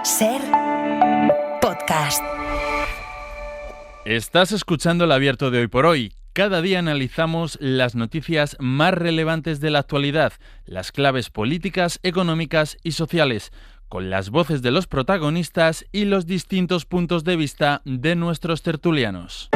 Ser podcast. Estás escuchando el Abierto de Hoy por Hoy. Cada día analizamos las noticias más relevantes de la actualidad, las claves políticas, económicas y sociales, con las voces de los protagonistas y los distintos puntos de vista de nuestros tertulianos.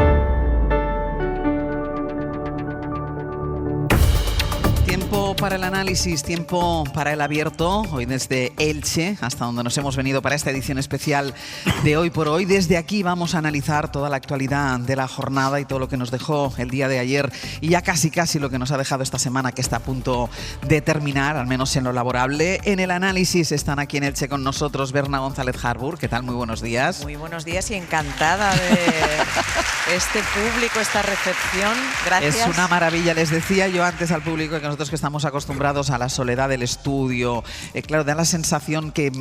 Tiempo para el análisis, tiempo para el abierto, hoy desde Elche, hasta donde nos hemos venido para esta edición especial de Hoy por Hoy. Desde aquí vamos a analizar toda la actualidad de la jornada y todo lo que nos dejó el día de ayer y ya casi lo que nos ha dejado esta semana, que está a punto de terminar, al menos en lo laborable. En el análisis están aquí en Elche con nosotros Berna González Harbour. ¿Qué tal? Muy buenos días. Muy buenos días y encantada de este público, esta recepción. Gracias. Es una maravilla. Les decía yo antes al público que nosotros que estamos acostumbrados a la soledad del estudio, claro, da la sensación que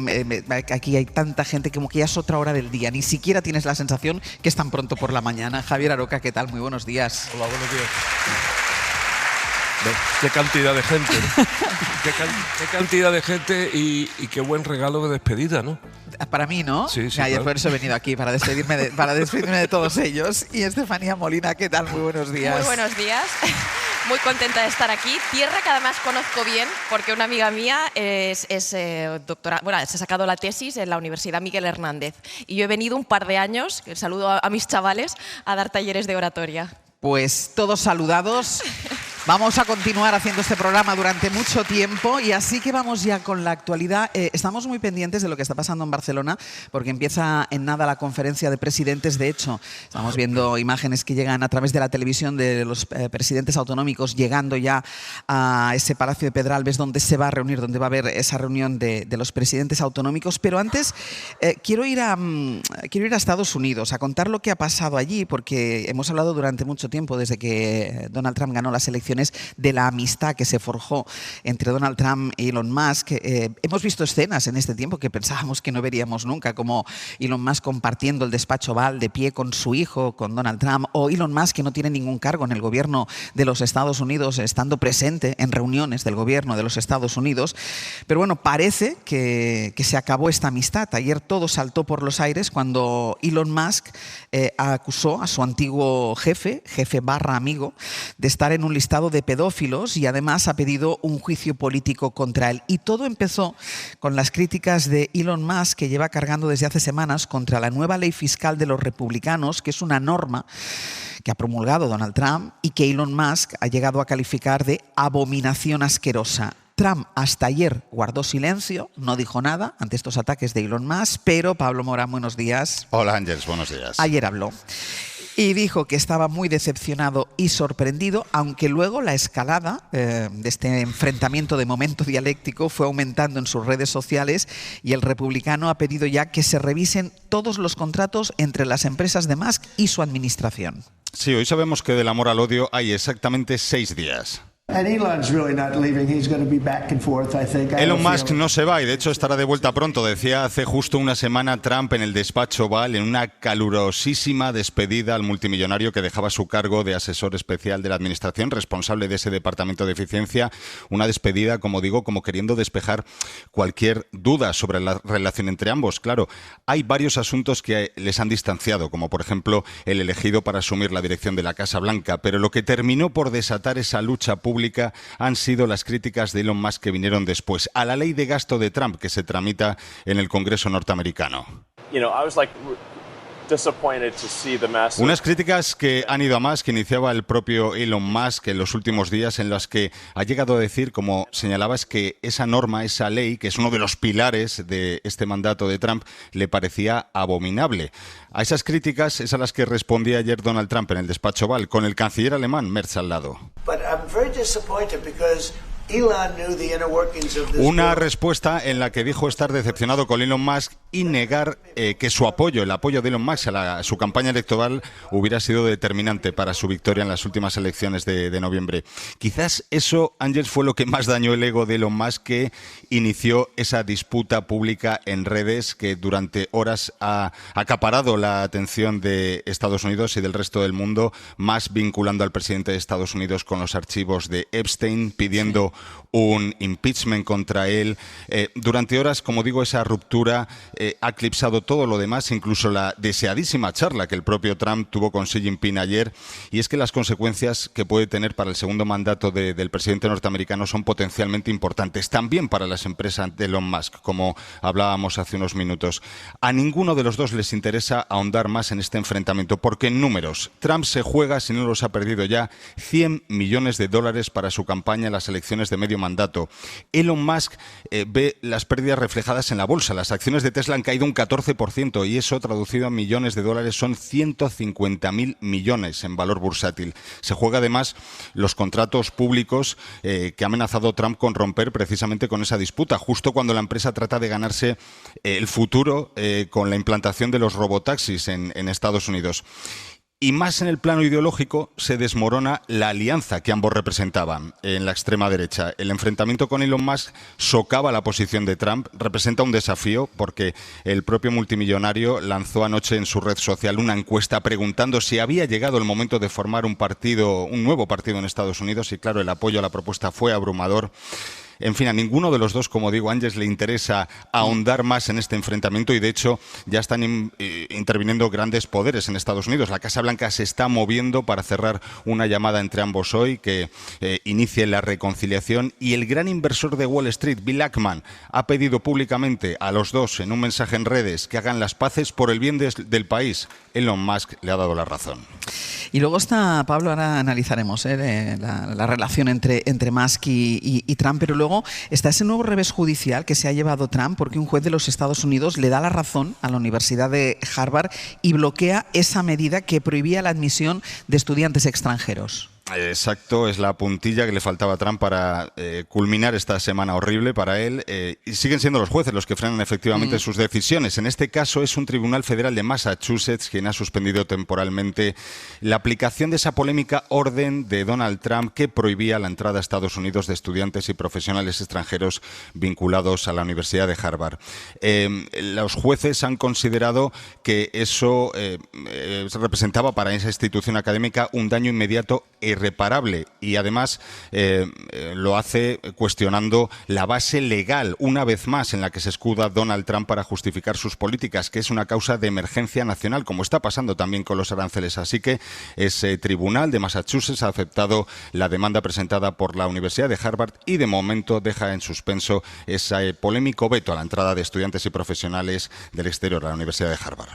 aquí hay tanta gente como que ya es otra hora del día. Ni siquiera tienes la sensación que es tan pronto por la mañana. Javier Aroca, ¿qué tal? Muy buenos días. Hola, buenos días. Qué cantidad de gente, ¿no? Qué cantidad de gente y qué buen regalo de despedida, ¿no? Para mí, ¿no? Sí, Ayer claro. por eso he venido aquí, para despedirme de todos ellos. Y Estefanía Molina, ¿qué tal? Muy buenos días. Muy buenos días. Muy contenta de estar aquí. Tierra que además conozco bien, porque una amiga mía es doctora, bueno, se ha sacado la tesis en la Universidad Miguel Hernández. Y yo he venido un par de años, saludo a mis chavales, a dar talleres de oratoria. Pues todos saludados. Vamos a continuar haciendo este programa durante mucho tiempo y así que vamos ya con la actualidad. Estamos muy pendientes de lo que está pasando en Barcelona porque empieza en nada la conferencia de presidentes. De hecho, estamos viendo imágenes que llegan a través de la televisión de los presidentes autonómicos llegando ya a ese Palacio de Pedralbes donde se va a reunir, donde va a haber esa reunión de los presidentes autonómicos. Pero antes quiero ir a Estados Unidos a contar lo que ha pasado allí porque hemos hablado durante mucho tiempo desde que Donald Trump ganó las elecciones de la amistad que se forjó entre Donald Trump y Elon Musk. Hemos visto escenas en este tiempo que pensábamos que no veríamos nunca, como Elon Musk compartiendo el despacho Oval de pie con su hijo, con Donald Trump, o Elon Musk, que no tiene ningún cargo en el gobierno de los Estados Unidos, estando presente en reuniones del gobierno de los Estados Unidos. Pero bueno, parece que se acabó esta amistad. Ayer todo saltó por los aires cuando Elon Musk acusó a su antiguo jefe / amigo, de estar en un listado de pedófilos y además ha pedido un juicio político contra él. Y todo empezó con las críticas de Elon Musk, que lleva cargando desde hace semanas contra la nueva ley fiscal de los republicanos, que es una norma que ha promulgado Donald Trump y que Elon Musk ha llegado a calificar de abominación asquerosa. Trump hasta ayer guardó silencio, no dijo nada ante estos ataques de Elon Musk, pero Pablo Morán, buenos días. Hola Ángeles, buenos días. Ayer habló y dijo que estaba muy decepcionado y sorprendido, aunque luego la escalada de este enfrentamiento de momento dialéctico fue aumentando en sus redes sociales y el republicano ha pedido ya que se revisen todos los contratos entre las empresas de Musk y su administración. Sí, hoy sabemos que del amor al odio hay exactamente 6 días. Elon Musk no se va y de hecho estará de vuelta pronto. Decía hace justo una semana Trump en el despacho Oval en una calurosísima despedida al multimillonario que dejaba su cargo de asesor especial de la administración, responsable de ese departamento de eficiencia. Una despedida, como digo, como queriendo despejar cualquier duda sobre la relación entre ambos. Claro, hay varios asuntos que les han distanciado, como por ejemplo el elegido para asumir la dirección de la Casa Blanca, pero lo que terminó por desatar esa lucha pública han sido las críticas de Elon Musk que vinieron después a la ley de gasto de Trump que se tramita en el Congreso norteamericano. Unas críticas que han ido a más, que iniciaba el propio Elon Musk en los últimos días, en las que ha llegado a decir, como señalabas, que esa norma, esa ley, que es uno de los pilares de este mandato de Trump, le parecía abominable. A esas críticas es a las que respondía ayer Donald Trump en el despacho Oval, con el canciller alemán Merz al lado. Una respuesta en la que dijo estar decepcionado con Elon Musk y negar que su apoyo, el apoyo de Elon Musk a su campaña electoral hubiera sido determinante para su victoria en las últimas elecciones de noviembre. Quizás eso, Ángels, fue lo que más dañó el ego de Elon Musk, que inició esa disputa pública en redes que durante horas ha acaparado la atención de Estados Unidos y del resto del mundo, más vinculando al presidente de Estados Unidos con los archivos de Epstein, pidiendo un impeachment contra él. Durante horas, como digo, esa ruptura ha eclipsado todo lo demás, incluso la deseadísima charla que el propio Trump tuvo con Xi Jinping ayer, y es que las consecuencias que puede tener para el segundo mandato del presidente norteamericano son potencialmente importantes, también para las empresas de Elon Musk, como hablábamos hace unos minutos. A ninguno de los dos les interesa ahondar más en este enfrentamiento, porque en números, Trump se juega, si no los ha perdido ya, $100 millones para su campaña en las elecciones de medio mandato. Elon Musk ve las pérdidas reflejadas en la bolsa. Las acciones de Tesla han caído un 14% y eso, traducido a millones de dólares, son 150.000 millones en valor bursátil. Se juega además los contratos públicos que ha amenazado Trump con romper precisamente con esa disputa, justo cuando la empresa trata de ganarse el futuro con la implantación de los robotaxis en Estados Unidos. Y más en el plano ideológico se desmorona la alianza que ambos representaban en la extrema derecha. El enfrentamiento con Elon Musk socava la posición de Trump, representa un desafío porque el propio multimillonario lanzó anoche en su red social una encuesta preguntando si había llegado el momento de formar un nuevo partido en Estados Unidos, y claro, el apoyo a la propuesta fue abrumador. En fin, a ninguno de los dos, como digo, Ángeles, le interesa ahondar más en este enfrentamiento y, de hecho, ya están interviniendo grandes poderes en Estados Unidos. La Casa Blanca se está moviendo para cerrar una llamada entre ambos hoy que inicie la reconciliación, y el gran inversor de Wall Street, Bill Ackman, ha pedido públicamente a los dos en un mensaje en redes que hagan las paces por el bien del país. Elon Musk le ha dado la razón. Y luego está, Pablo, ahora analizaremos la relación entre Musk y Trump, pero luego está ese nuevo revés judicial que se ha llevado Trump, porque un juez de los Estados Unidos le da la razón a la Universidad de Harvard y bloquea esa medida que prohibía la admisión de estudiantes extranjeros. Exacto, es la puntilla que le faltaba a Trump para culminar esta semana horrible para él. Y siguen siendo los jueces los que frenan efectivamente sus decisiones. En este caso es un tribunal federal de Massachusetts quien ha suspendido temporalmente la aplicación de esa polémica orden de Donald Trump que prohibía la entrada a Estados Unidos de estudiantes y profesionales extranjeros vinculados a la Universidad de Harvard. Los jueces han considerado que eso representaba para esa institución académica un daño inmediato irreparable, y además lo hace cuestionando la base legal, una vez más, en la que se escuda Donald Trump para justificar sus políticas, que es una causa de emergencia nacional, como está pasando también con los aranceles. Así que ese tribunal de Massachusetts ha aceptado la demanda presentada por la Universidad de Harvard y de momento deja en suspenso ese polémico veto a la entrada de estudiantes y profesionales del exterior a la Universidad de Harvard.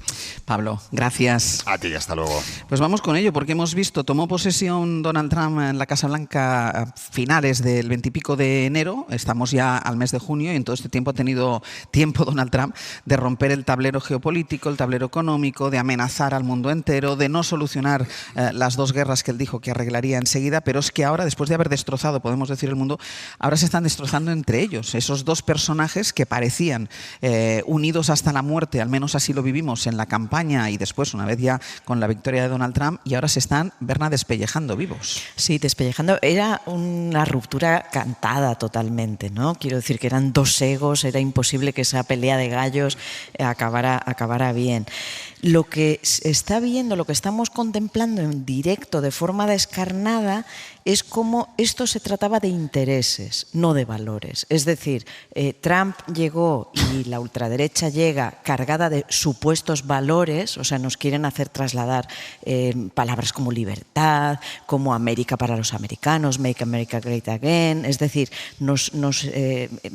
Pablo, gracias. A ti, hasta luego. Pues vamos con ello, porque hemos visto, tomó posesión Donald Trump en la Casa Blanca a finales del 20 y pico de enero, estamos ya al mes de junio, y en todo este tiempo ha tenido tiempo Donald Trump de romper el tablero geopolítico, el tablero económico, de amenazar al mundo entero, de no solucionar las dos guerras que él dijo que arreglaría enseguida, pero es que ahora, después de haber destrozado, podemos decir, el mundo, ahora se están destrozando entre ellos, esos dos personajes que parecían unidos hasta la muerte, al menos así lo vivimos en la campaña y después, una vez ya con la victoria de Donald Trump, y ahora se están, Berna, despellejando vivos. Sí, despellejando. Era una ruptura cantada totalmente, ¿no? Quiero decir que eran dos egos, era imposible que esa pelea de gallos acabara bien. Lo que está viendo, lo que estamos contemplando en directo de forma descarnada es cómo esto se trataba de intereses, no de valores. Es decir, Trump llegó y la ultraderecha llega cargada de supuestos valores, o sea, nos quieren hacer trasladar palabras como libertad, como América para los americanos, Make America Great Again, es decir, nos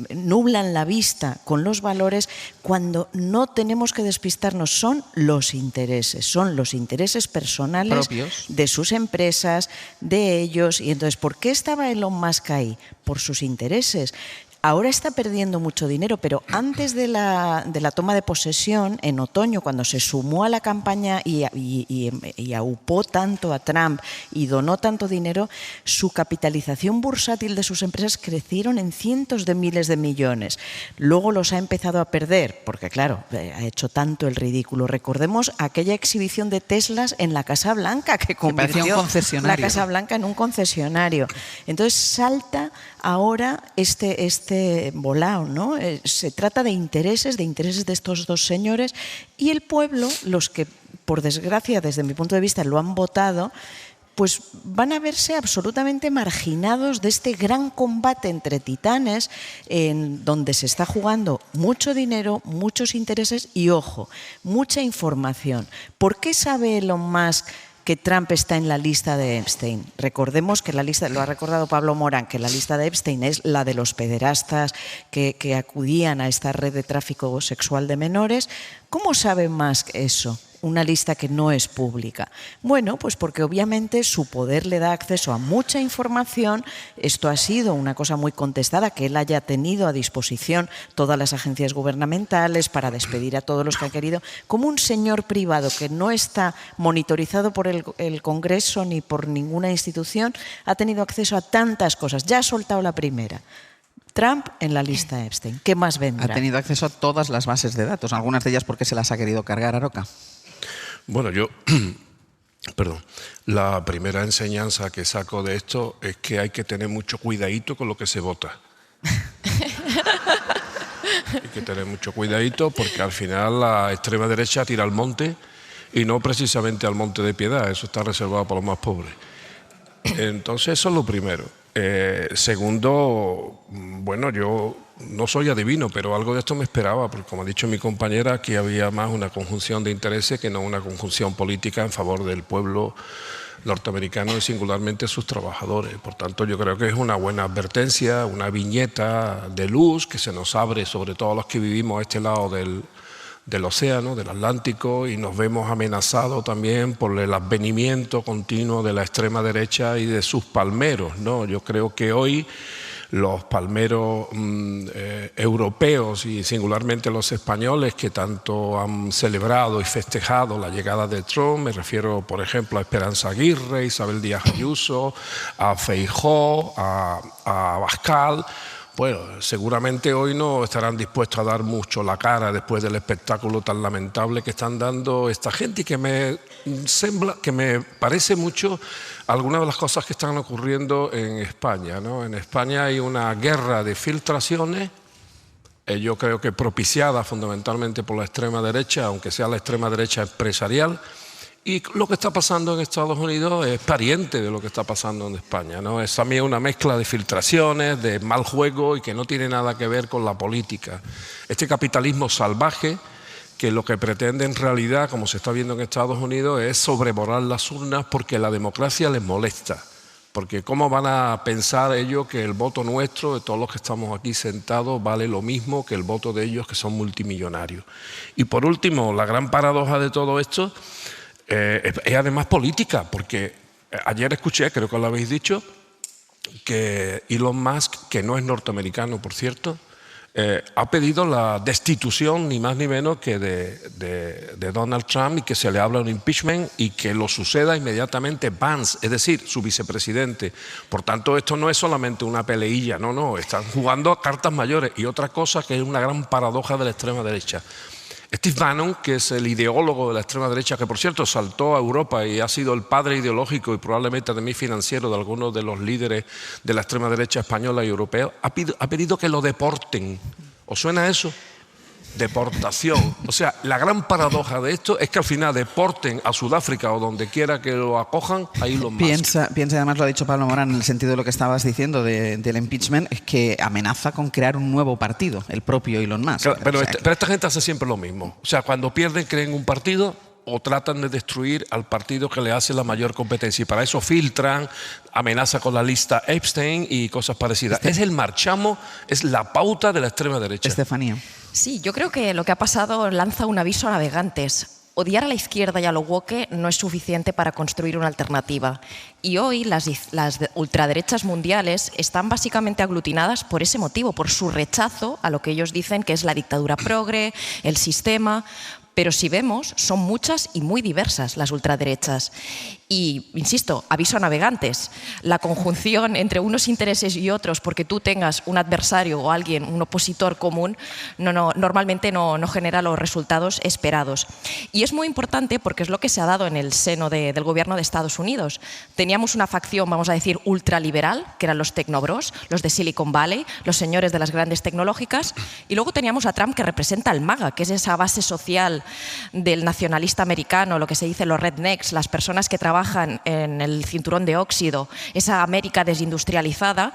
nublan la vista con los valores cuando no tenemos que despistarnos, son los intereses personales propios de sus empresas, de ellos. Y entonces, ¿por qué estaba Elon Musk ahí? Por sus intereses. Ahora está perdiendo mucho dinero, pero antes de la toma de posesión, en otoño, cuando se sumó a la campaña y aupó tanto a Trump y donó tanto dinero, su capitalización bursátil de sus empresas crecieron en cientos de miles de millones. Luego los ha empezado a perder, porque claro, ha hecho tanto el ridículo. Recordemos aquella exhibición de Teslas en la Casa Blanca, que convirtió la Casa Blanca en un concesionario. Entonces salta ahora este volao, ¿no? Se trata de intereses de estos dos señores, y el pueblo, los que por desgracia desde mi punto de vista lo han votado, pues van a verse absolutamente marginados de este gran combate entre titanes en donde se está jugando mucho dinero, muchos intereses y, ojo, mucha información. ¿Por qué sabe Elon Musk que Trump está en la lista de Epstein? Recordemos que la lista, lo ha recordado Pablo Morán, que la lista de Epstein es la de los pederastas que acudían a esta red de tráfico sexual de menores. ¿Cómo sabe Musk eso? Una lista que no es pública. Bueno, pues porque obviamente su poder le da acceso a mucha información. Esto ha sido una cosa muy contestada, que él haya tenido a disposición todas las agencias gubernamentales para despedir a todos los que han querido, como un señor privado que no está monitorizado por el Congreso ni por ninguna institución, ha tenido acceso a tantas cosas. Ya ha soltado la primera. Trump en la lista Epstein. ¿Qué más vendrá? Ha tenido acceso a todas las bases de datos, algunas de ellas porque se las ha querido cargar Aroca. Bueno, perdón, la primera enseñanza que saco de esto es que hay que tener mucho cuidadito con lo que se vota. Hay que tener mucho cuidadito porque al final la extrema derecha tira al monte y no precisamente al Monte de Piedad, eso está reservado para los más pobres. Entonces eso es lo primero. Segundo, bueno, yo no soy adivino, pero algo de esto me esperaba, porque como ha dicho mi compañera, aquí había más una conjunción de intereses que no una conjunción política en favor del pueblo norteamericano y singularmente sus trabajadores. Por tanto, yo creo que es una buena advertencia, una viñeta de luz que se nos abre sobre todo a los que vivimos a este lado del océano, del Atlántico, y nos vemos amenazados también por el advenimiento continuo de la extrema derecha y de sus palmeros, ¿no? Yo creo que hoy los palmeros europeos y singularmente los españoles que tanto han celebrado y festejado la llegada de Trump, me refiero por ejemplo a Esperanza Aguirre, Isabel Díaz Ayuso, a Feijóo, a Abascal. Bueno, seguramente hoy no estarán dispuestos a dar mucho la cara después del espectáculo tan lamentable que están dando esta gente y que me parece mucho algunas de las cosas que están ocurriendo en España, ¿no? En España hay una guerra de filtraciones, yo creo que propiciada fundamentalmente por la extrema derecha, aunque sea la extrema derecha empresarial. Y lo que está pasando en Estados Unidos es pariente de lo que está pasando en España, ¿no? Es también una mezcla de filtraciones, de mal juego y que no tiene nada que ver con la política. Este capitalismo salvaje que lo que pretende en realidad, como se está viendo en Estados Unidos, es sobrevolar las urnas porque la democracia les molesta. Porque ¿cómo van a pensar ellos que el voto nuestro, de todos los que estamos aquí sentados, vale lo mismo que el voto de ellos que son multimillonarios? Y por último, la gran paradoja de todo esto es además política, porque ayer escuché, creo que lo habéis dicho, que Elon Musk, que no es norteamericano, por cierto, ha pedido la destitución, ni más ni menos que de Donald Trump y que se le habla un impeachment y que lo suceda inmediatamente Vance, es decir, su vicepresidente. Por tanto, esto no es solamente una peleilla, no, están jugando a cartas mayores. Y otra cosa que es una gran paradoja de la extrema derecha. Steve Bannon, que es el ideólogo de la extrema derecha, que por cierto saltó a Europa y ha sido el padre ideológico y probablemente también financiero de algunos de los líderes de la extrema derecha española y europea, ha pedido que lo deporten. ¿Os suena eso? Deportación. O sea, la gran paradoja de esto es que al final deporten a Sudáfrica o donde quiera que lo acojan, ahí lo más. Piensa, además lo ha dicho Pablo Morán en el sentido de lo que estabas diciendo del impeachment, es que amenaza con crear un nuevo partido, el propio Elon Musk. Claro, pero esta gente hace siempre lo mismo. O sea, cuando pierden creen un partido o tratan de destruir al partido que le hace la mayor competencia. Y para eso filtran, amenaza con la lista Epstein y cosas parecidas. Es el marchamo, es la pauta de la extrema derecha. Estefanía. Sí, yo creo que lo que ha pasado lanza un aviso a navegantes. Odiar a la izquierda y a lo woke no es suficiente para construir una alternativa. Y hoy las ultraderechas mundiales están básicamente aglutinadas por ese motivo, por su rechazo a lo que ellos dicen que es la dictadura progre, el sistema. Pero si vemos, son muchas y muy diversas las ultraderechas. Y, insisto, aviso a navegantes, la conjunción entre unos intereses y otros porque tú tengas un adversario o alguien, un opositor común, normalmente no genera los resultados esperados. Y es muy importante porque es lo que se ha dado en el seno del gobierno de Estados Unidos. Teníamos una facción, vamos a decir, ultraliberal, que eran los tecnobros, los de Silicon Valley, los señores de las grandes tecnológicas, y luego teníamos a Trump que representa al MAGA, que es esa base social del nacionalista americano, lo que se dice los rednecks, las personas que trabajan en el cinturón de óxido, esa América desindustrializada,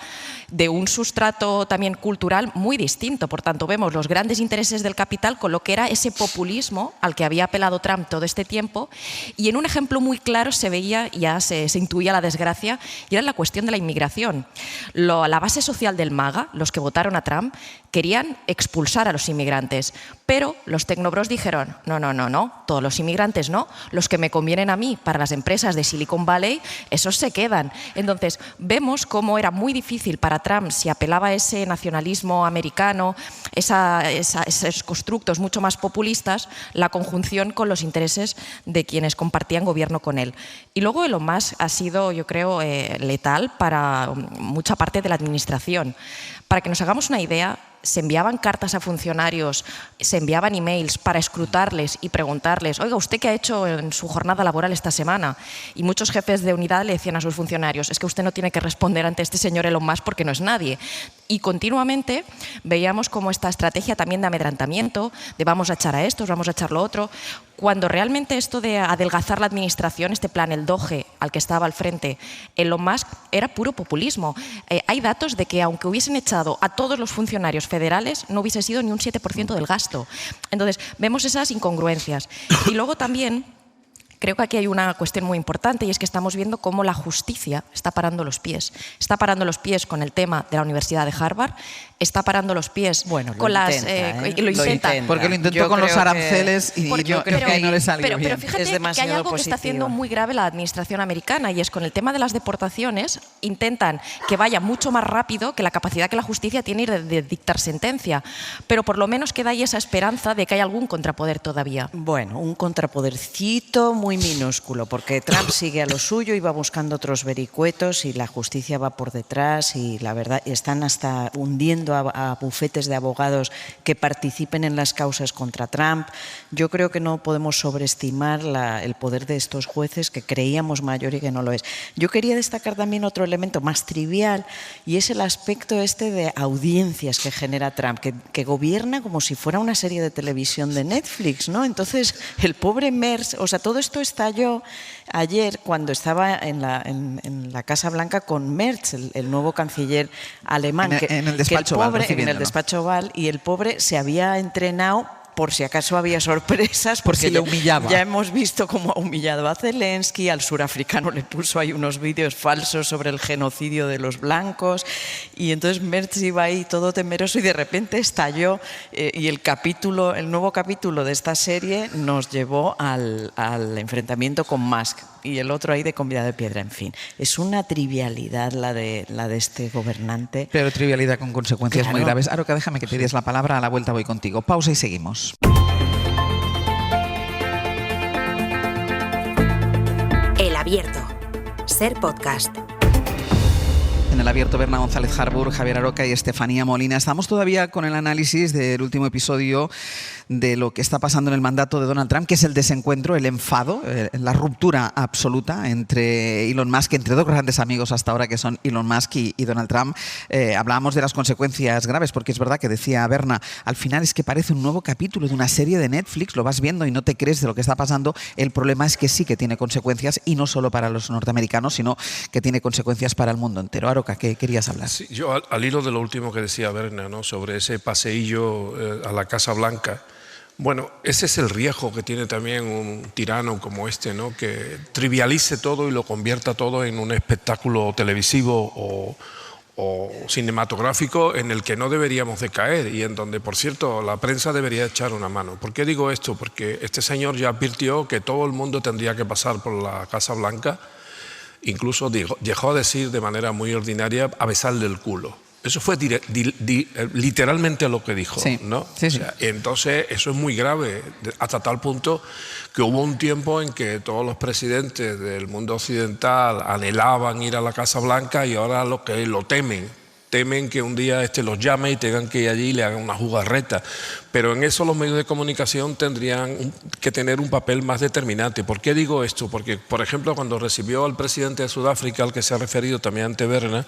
de un sustrato también cultural muy distinto. Por tanto, vemos los grandes intereses del capital con lo que era ese populismo al que había apelado Trump todo este tiempo, y en un ejemplo muy claro se veía, ya se intuía la desgracia, y era la cuestión de la inmigración. La base social del MAGA, los que votaron a Trump, querían expulsar a los inmigrantes, pero los tecnobros dijeron, no, todos los inmigrantes no, los que me convienen a mí para las empresas de Silicon Valley, esos se quedan. Entonces, vemos cómo era muy difícil para Trump, si apelaba a ese nacionalismo americano, esos constructos mucho más populistas, la conjunción con los intereses de quienes compartían gobierno con él. Y luego Elon Musk ha sido, yo creo, letal para mucha parte de la administración. Para que nos hagamos una idea, se enviaban cartas a funcionarios, se enviaban emails para escrutarles y preguntarles, oiga, ¿usted qué ha hecho en su jornada laboral esta semana? Y muchos jefes de unidad le decían a sus funcionarios, es que usted no tiene que responder ante este señor Elon Musk porque no es nadie. Y continuamente veíamos como esta estrategia también de amedrentamiento, de vamos a echar a estos, vamos a echar lo otro, cuando realmente esto de adelgazar la administración, este plan, el Doge, al que estaba al frente Elon Musk, era puro populismo. Hay datos de que aunque hubiesen echado a todos los funcionarios federales, no hubiese sido ni un 7% del gasto. Entonces, vemos esas incongruencias. Y luego también creo que aquí hay una cuestión muy importante, y es que estamos viendo cómo la justicia está parando los pies. Está parando los pies con el tema de la Universidad de Harvard, está parando los pies con las... lo intenta. Porque lo intentó con los aranceles y yo creo que ahí no le salió bien. Pero fíjate que hay algo que está haciendo muy grave la administración americana, y es con el tema de las deportaciones, intentan que vaya mucho más rápido que la capacidad que la justicia tiene de dictar sentencia. Pero por lo menos queda ahí esa esperanza de que hay algún contrapoder todavía. Bueno, un contrapodercito muy minúsculo, porque Trump sigue a lo suyo y va buscando otros vericuetos y la justicia va por detrás, y la verdad están hasta hundiendo a bufetes de abogados que participen en las causas contra Trump. Yo creo que no podemos sobreestimar el poder de estos jueces, que creíamos mayor y que no lo es. Yo quería destacar también otro elemento más trivial, y es el aspecto este de audiencias que genera Trump, que gobierna como si fuera una serie de televisión de Netflix, ¿no? Entonces, el pobre Merz, o sea, todo esto estalló ayer cuando estaba en la Casa Blanca con Merz, el nuevo canciller alemán, en el despacho Oval, en el despacho Oval, y el pobre se había entrenado por si acaso había sorpresas, por si le humillaba. Ya hemos visto cómo ha humillado a Zelensky, al surafricano le puso ahí unos vídeos falsos sobre el genocidio de los blancos, y entonces Merz iba ahí todo temeroso, y de repente estalló, y el nuevo capítulo de esta serie nos llevó al enfrentamiento con Musk, y el otro ahí de comida de piedra. En fin, es una trivialidad la de este gobernante. Pero trivialidad con consecuencias muy graves. Aroca, déjame que te des la palabra, a la vuelta voy contigo. Pausa y seguimos. El Abierto. Ser podcast. En el Abierto, Berna González Harbour, Javier Aroca y Estefanía Molina. Estamos todavía con el análisis del último episodio de lo que está pasando en el mandato de Donald Trump, que es el desencuentro, el enfado, la ruptura absoluta entre Elon Musk, entre dos grandes amigos hasta ahora que son Elon Musk y Donald Trump. Hablábamos de las consecuencias graves, porque es verdad que decía Berna, al final es que parece un nuevo capítulo de una serie de Netflix, lo vas viendo y no te crees de lo que está pasando. El problema es que sí que tiene consecuencias, y no solo para los norteamericanos, sino que tiene consecuencias para el mundo entero. Aroca, ¿qué querías hablar? Sí, yo al hilo de lo último que decía Berna, ¿no?, sobre ese paseillo a la Casa Blanca. Bueno, ese es el riesgo que tiene también un tirano como este, ¿no?, que trivialice todo y lo convierta todo en un espectáculo televisivo o cinematográfico en el que no deberíamos de caer, y en donde, por cierto, la prensa debería echar una mano. ¿Por qué digo esto? Porque este señor ya advirtió que todo el mundo tendría que pasar por la Casa Blanca, incluso dejó a decir de manera muy ordinaria a besarle el culo. Eso fue literalmente lo que dijo, sí, ¿no? Sí, sí. O sea, entonces, eso es muy grave, hasta tal punto que hubo un tiempo en que todos los presidentes del mundo occidental anhelaban ir a la Casa Blanca, y ahora lo temen que un día los llame y tengan que ir allí y le hagan una jugarreta. Pero en eso los medios de comunicación tendrían que tener un papel más determinante. ¿Por qué digo esto? Porque, por ejemplo, cuando recibió al presidente de Sudáfrica, al que se ha referido también ante Berna,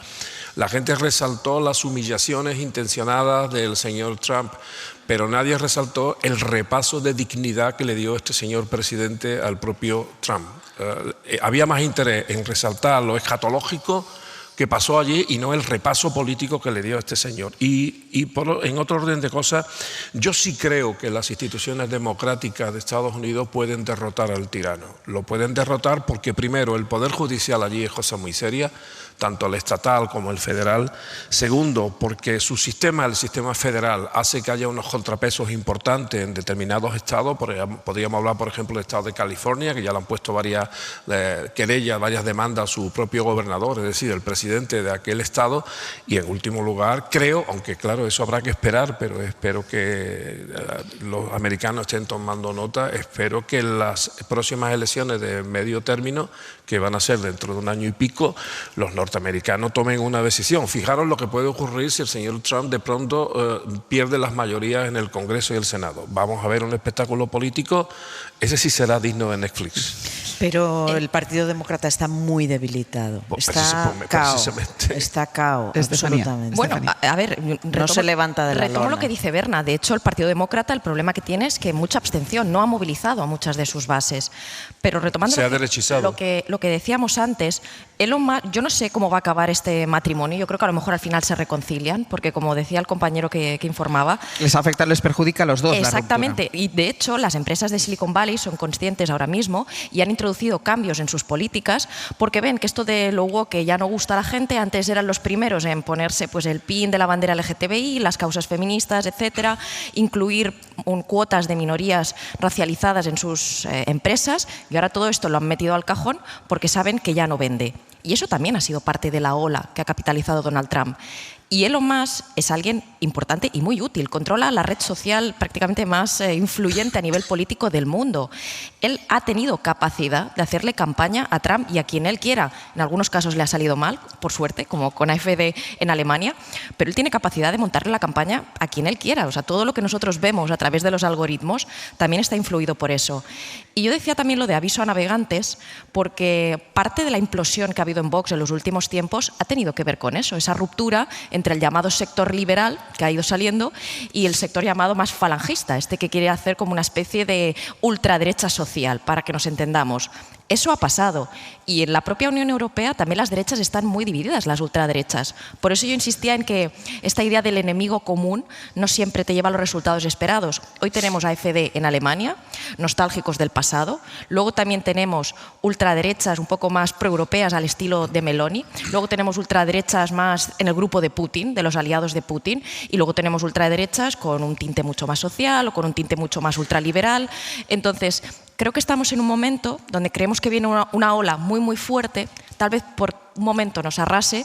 la gente resaltó las humillaciones intencionadas del señor Trump, pero nadie resaltó el repaso de dignidad que le dio este señor presidente al propio Trump. Había más interés en resaltar lo escatológico que pasó allí y no el repaso político que le dio a este señor. En otro orden de cosas, yo sí creo que las instituciones democráticas de Estados Unidos pueden derrotar al tirano. Lo pueden derrotar porque, primero, el Poder Judicial allí es cosa muy seria, tanto el estatal como el federal. Segundo, porque su sistema, el sistema federal, hace que haya unos contrapesos importantes en determinados estados. Podríamos hablar, por ejemplo, del estado de California, que ya le han puesto varias querellas, varias demandas a su propio gobernador, es decir, el presidente de aquel estado. Y en último lugar, creo, aunque claro, eso habrá que esperar, pero espero que los americanos estén tomando nota, espero que en las próximas elecciones de medio término, que van a ser dentro de un año y pico, los norteamericanos tomen una decisión. Fijaros lo que puede ocurrir si el señor Trump de pronto pierde las mayorías en el Congreso y el Senado. Vamos a ver un espectáculo político, ese sí será digno de Netflix. Pero el Partido Demócrata está muy debilitado. Está cao, absolutamente. Bueno, a ver, no se levanta de la retomo lona. lo que dice Berna. De hecho, el Partido Demócrata, el problema que tiene es que mucha abstención, no ha movilizado a muchas de sus bases. Pero retomando se ha derechizado. lo que decíamos antes, Elon Musk, yo no sé cómo va a acabar este matrimonio. Yo creo que a lo mejor al final se reconcilian, porque como decía el compañero que informaba, Les afecta, les perjudica a los dos. Exactamente, y de hecho las empresas de Silicon Valley son conscientes ahora mismo y han introducido cambios en sus políticas porque ven que esto de lo woke ya no gusta a la gente. Antes eran los primeros en ponerse pues el pin de la bandera LGTBI, las causas feministas, etcétera, incluir cuotas de minorías racializadas en sus empresas, y ahora todo esto lo han metido al cajón porque saben que ya no vende. Y eso también ha sido parte de la ola que ha capitalizado Donald Trump. Y Elon Musk es alguien importante y muy útil. Controla la red social prácticamente más influyente a nivel político del mundo. Él ha tenido capacidad de hacerle campaña a Trump y a quien él quiera. En algunos casos le ha salido mal, por suerte, como con AfD en Alemania, pero él tiene capacidad de montarle la campaña a quien él quiera. O sea, todo lo que nosotros vemos a través de los algoritmos también está influido por eso. Y yo decía también lo de aviso a navegantes, porque parte de la implosión que ha habido en Vox en los últimos tiempos ha tenido que ver con eso, esa ruptura entre el llamado sector liberal, que ha ido saliendo, y el sector llamado más falangista, este que quiere hacer como una especie de ultraderecha social, para que nos entendamos. Eso ha pasado, y en la propia Unión Europea también las derechas están muy divididas, las ultraderechas. Por eso yo insistía en que esta idea del enemigo común no siempre te lleva a los resultados esperados. Hoy tenemos AfD en Alemania, nostálgicos del pasado. Luego también tenemos ultraderechas un poco más proeuropeas al estilo de Meloni. Luego tenemos ultraderechas más en el grupo de Putin, de los aliados de Putin. Y luego tenemos ultraderechas con un tinte mucho más social o con un tinte mucho más ultraliberal. Entonces, creo que estamos en un momento donde creemos que viene una ola muy, muy fuerte, tal vez por un momento nos arrase,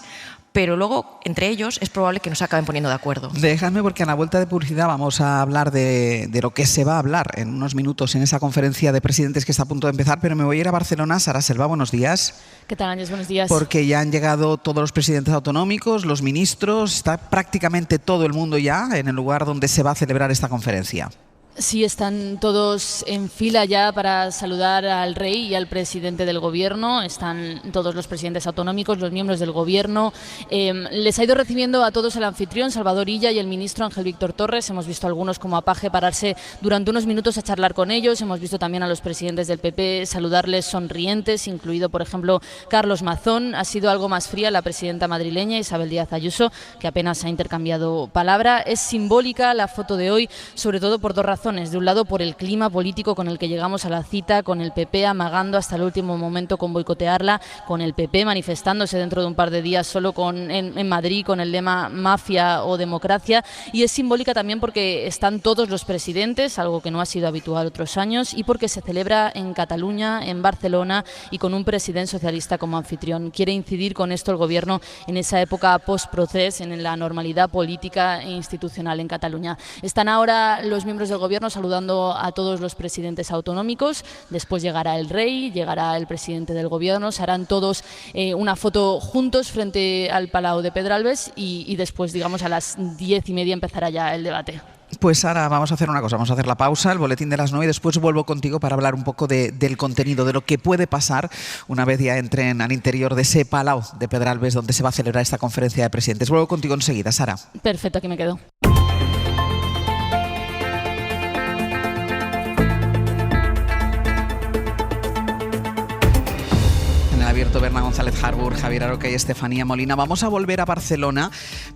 pero luego entre ellos es probable que nos acaben poniendo de acuerdo. Déjame, porque a la vuelta de publicidad vamos a hablar de lo que se va a hablar en unos minutos en esa conferencia de presidentes que está a punto de empezar, pero me voy a ir a Barcelona. Sara Selva, buenos días. ¿Qué tal, Ángels? Buenos días. Porque ya han llegado todos los presidentes autonómicos, los ministros, está prácticamente todo el mundo ya en el lugar donde se va a celebrar esta conferencia. Sí, están todos en fila ya para saludar al rey y al presidente del gobierno. Están todos los presidentes autonómicos, los miembros del gobierno. Les ha ido recibiendo a todos el anfitrión, Salvador Illa, y el ministro Ángel Víctor Torres. Hemos visto a algunos como a paje pararse durante unos minutos a charlar con ellos. Hemos visto también a los presidentes del PP saludarles sonrientes, incluido, por ejemplo, Carlos Mazón. Ha sido algo más fría la presidenta madrileña, Isabel Díaz Ayuso, que apenas ha intercambiado palabra. Es simbólica la foto de hoy, sobre todo por dos razones. De un lado, por el clima político con el que llegamos a la cita, con el PP amagando hasta el último momento con boicotearla, con el PP manifestándose dentro de un par de días solo en Madrid con el lema mafia o democracia. Y es simbólica también porque están todos los presidentes, algo que no ha sido habitual otros años, y porque se celebra en Cataluña, en Barcelona, y con un presidente socialista como anfitrión. Quiere incidir con esto el gobierno en esa época post-procés, en la normalidad política e institucional en Cataluña. Están ahora los miembros del gobierno saludando a todos los presidentes autonómicos. Después llegará el rey, llegará el presidente del gobierno, se harán todos una foto juntos frente al Palau de Pedralbes y después, digamos, a las 10:30 empezará ya el debate. Pues ahora vamos a hacer una cosa, vamos a hacer la pausa, el boletín de las 9, y después vuelvo contigo para hablar un poco del contenido, de lo que puede pasar una vez ya entren al interior de ese Palau de Pedralbes donde se va a celebrar esta conferencia de presidentes. Vuelvo contigo enseguida, Sara. Perfecto, aquí me quedo. Alberto Berna, González Harbour, Javier Aroca y Estefanía Molina. Vamos a volver a Barcelona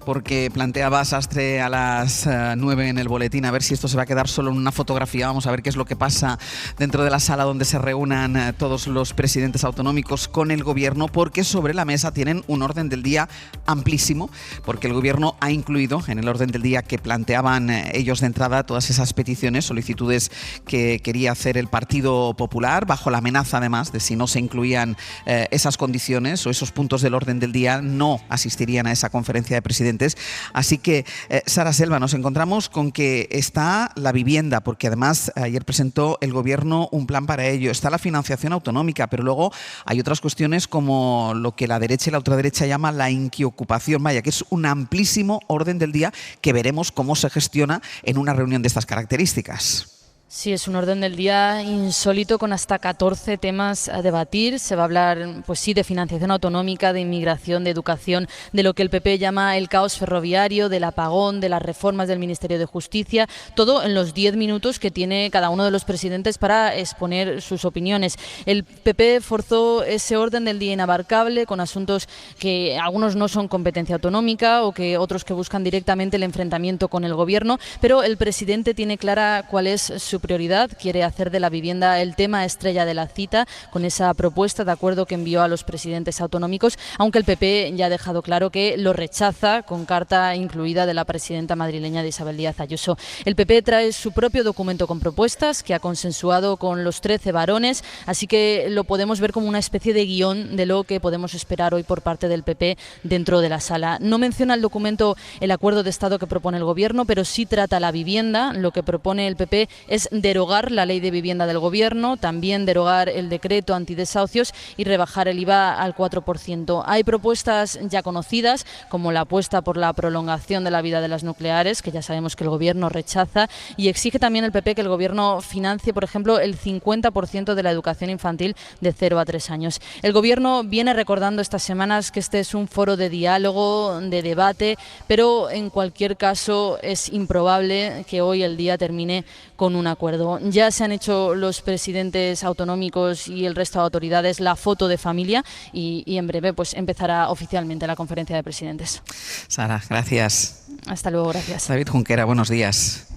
porque planteaba Sastre a las 9 en el boletín a ver si esto se va a quedar solo en una fotografía. Vamos a ver qué es lo que pasa dentro de la sala donde se reúnan todos los presidentes autonómicos con el gobierno, porque sobre la mesa tienen un orden del día amplísimo, porque el gobierno ha incluido en el orden del día que planteaban ellos de entrada todas esas peticiones, solicitudes que quería hacer el Partido Popular, bajo la amenaza además de si no se incluían esas condiciones o esos puntos del orden del día, no asistirían a esa conferencia de presidentes. Así que, Sara Selva, nos encontramos con que está la vivienda, porque además ayer presentó el gobierno un plan para ello, está la financiación autonómica, pero luego hay otras cuestiones como lo que la derecha y la ultraderecha llama la inquiocupación, vaya, que es un amplísimo orden del día que veremos cómo se gestiona en una reunión de estas características. Sí, es un orden del día insólito con hasta 14 temas a debatir. Se va a hablar, pues sí, de financiación autonómica, de inmigración, de educación, de lo que el PP llama el caos ferroviario, del apagón, de las reformas del Ministerio de Justicia, todo en los 10 minutos que tiene cada uno de los presidentes para exponer sus opiniones. El PP forzó ese orden del día inabarcable con asuntos que algunos no son competencia autonómica o que otros que buscan directamente el enfrentamiento con el gobierno, pero el presidente tiene clara cuál es su prioridad, quiere hacer de la vivienda el tema estrella de la cita con esa propuesta de acuerdo que envió a los presidentes autonómicos, aunque el PP ya ha dejado claro que lo rechaza, con carta incluida de la presidenta madrileña de Isabel Díaz Ayuso. El PP trae su propio documento con propuestas que ha consensuado con los 13 varones, así que lo podemos ver como una especie de guión de lo que podemos esperar hoy por parte del PP dentro de la sala. No menciona el documento el acuerdo de Estado que propone el gobierno, pero sí trata la vivienda. Lo que propone el PP es derogar la ley de vivienda del gobierno, también derogar el decreto antidesahucios y rebajar el IVA al 4%. Hay propuestas ya conocidas, como la apuesta por la prolongación de la vida de las nucleares, que ya sabemos que el gobierno rechaza, y exige también el PP que el gobierno financie, por ejemplo, el 50% de la educación infantil de 0 a 3 años. El gobierno viene recordando estas semanas que este es un foro de diálogo, de debate, pero en cualquier caso es improbable que hoy el día termine con un acuerdo. Ya se han hecho los presidentes autonómicos y el resto de autoridades la foto de familia y en breve pues empezará oficialmente la conferencia de presidentes. Sara, gracias. Hasta luego, gracias. David Junquera, buenos días.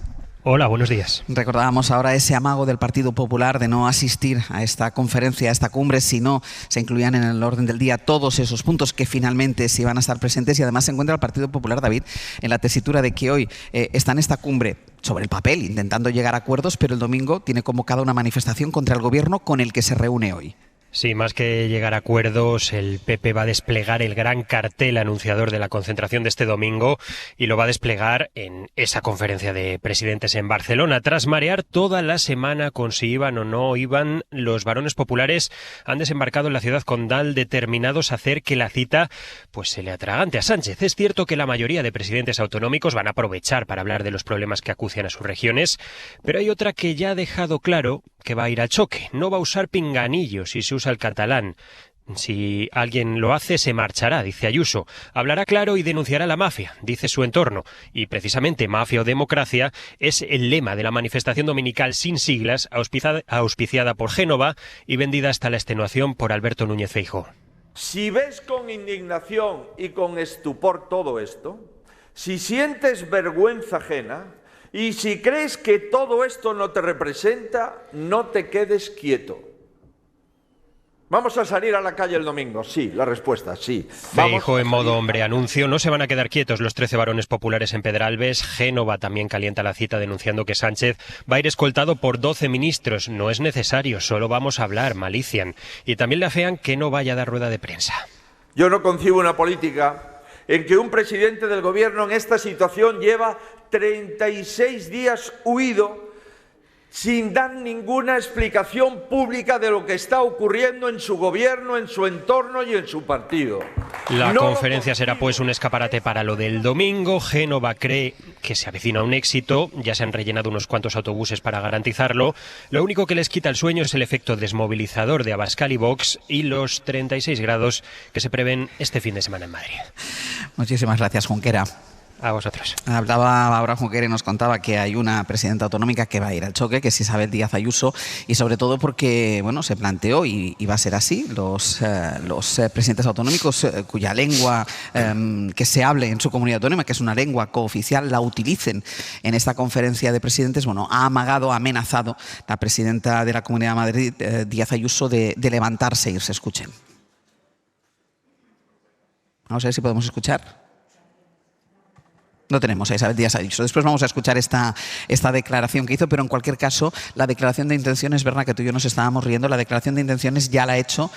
Hola, buenos días. Recordábamos ahora ese amago del Partido Popular de no asistir a esta conferencia, a esta cumbre, si no se incluían en el orden del día todos esos puntos que finalmente se iban a estar presentes, y además se encuentra el Partido Popular, David, en la tesitura de que hoy está en esta cumbre sobre el papel intentando llegar a acuerdos, pero el domingo tiene convocada una manifestación contra el gobierno con el que se reúne hoy. Sí, más que llegar a acuerdos, el PP va a desplegar el gran cartel anunciador de la concentración de este domingo y lo va a desplegar en esa conferencia de presidentes en Barcelona. Tras marear toda la semana con si iban o no iban, los varones populares han desembarcado en la ciudad condal determinados a hacer que la cita pues se le atragante a Sánchez. Es cierto que la mayoría de presidentes autonómicos van a aprovechar para hablar de los problemas que acucian a sus regiones, pero hay otra que ya ha dejado claro que va a ir al choque. No va a usar pinganillos si se usa el catalán. Si alguien lo hace, se marchará, dice Ayuso. Hablará claro y denunciará la mafia, dice su entorno. Y precisamente mafia o democracia es el lema de la manifestación dominical sin siglas, auspiciada por Génova y vendida hasta la extenuación por Alberto Núñez Feijóo. Si ves con indignación y con estupor todo esto, si sientes vergüenza ajena, y si crees que todo esto no te representa, no te quedes quieto. ¿Vamos a salir a la calle el domingo? Sí, la respuesta, sí. Feijóo en modo hombre anuncio. No se van a quedar quietos los 13 varones populares en Pedralbes. Génova también calienta la cita denunciando que Sánchez va a ir escoltado por 12 ministros. No es necesario, solo vamos a hablar, malician. Y también le afean que no vaya a dar rueda de prensa. Yo no concibo una política en que un presidente del gobierno en esta situación lleva 36 días huido sin dar ninguna explicación pública de lo que está ocurriendo en su gobierno, en su entorno y en su partido. La conferencia será pues un escaparate para lo del domingo. Génova cree que se avecina un éxito. Ya se han rellenado unos cuantos autobuses para garantizarlo. Lo único que les quita el sueño es el efecto desmovilizador de Abascal y Vox y los 36 grados que se prevén este fin de semana en Madrid. Muchísimas gracias, Junquera. A vosotros. Hablaba Abraham Junquera y nos contaba que hay una presidenta autonómica que va a ir al choque, que es Isabel Díaz Ayuso, y sobre todo porque bueno, se planteó, y va a ser así, los presidentes autonómicos cuya lengua que se hable en su comunidad autónoma, que es una lengua cooficial, la utilicen en esta conferencia de presidentes. Bueno, ha amagado, ha amenazado la presidenta de la Comunidad de Madrid, Díaz Ayuso, de levantarse e irse. Escuchen. Vamos a ver si podemos escuchar. No tenemos a Isabel Díaz Ayuso. Después vamos a escuchar esta declaración que hizo, pero en cualquier caso, la declaración de intenciones, Berna, que tú y yo nos estábamos riendo, la declaración de intenciones ya la ha hecho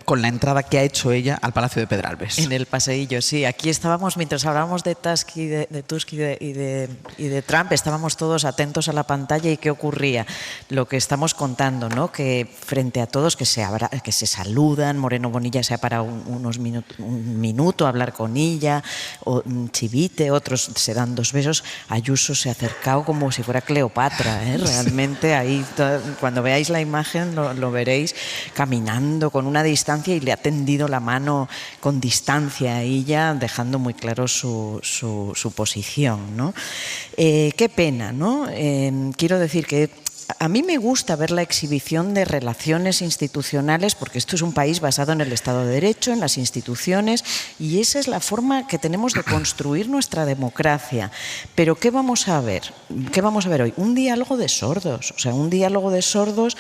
con la entrada que ha hecho ella al Palacio de Pedralbes. En el paseillo, sí. Aquí estábamos, mientras hablábamos de Tusk y de Trump, estábamos todos atentos a la pantalla y qué ocurría. Lo que estamos contando, ¿no? Que frente a todos que se saludan, Moreno Bonilla se ha parado un minuto a hablar con ella, o Chivite, otros se dan 2 besos. Ayuso se ha acercado como si fuera Cleopatra, ¿eh? Realmente ahí, cuando veáis la imagen lo veréis, caminando con una distancia, y le ha tendido la mano con distancia a ella, dejando muy claro su posición, ¿no? Qué pena, ¿no? Quiero decir que a mí me gusta ver la exhibición de relaciones institucionales, porque esto es un país basado en el Estado de Derecho, en las instituciones, y esa es la forma que tenemos de construir nuestra democracia. Pero ¿qué vamos a ver? ¿Qué vamos a ver hoy? Un diálogo de sordos. O sea, un diálogo de sordos,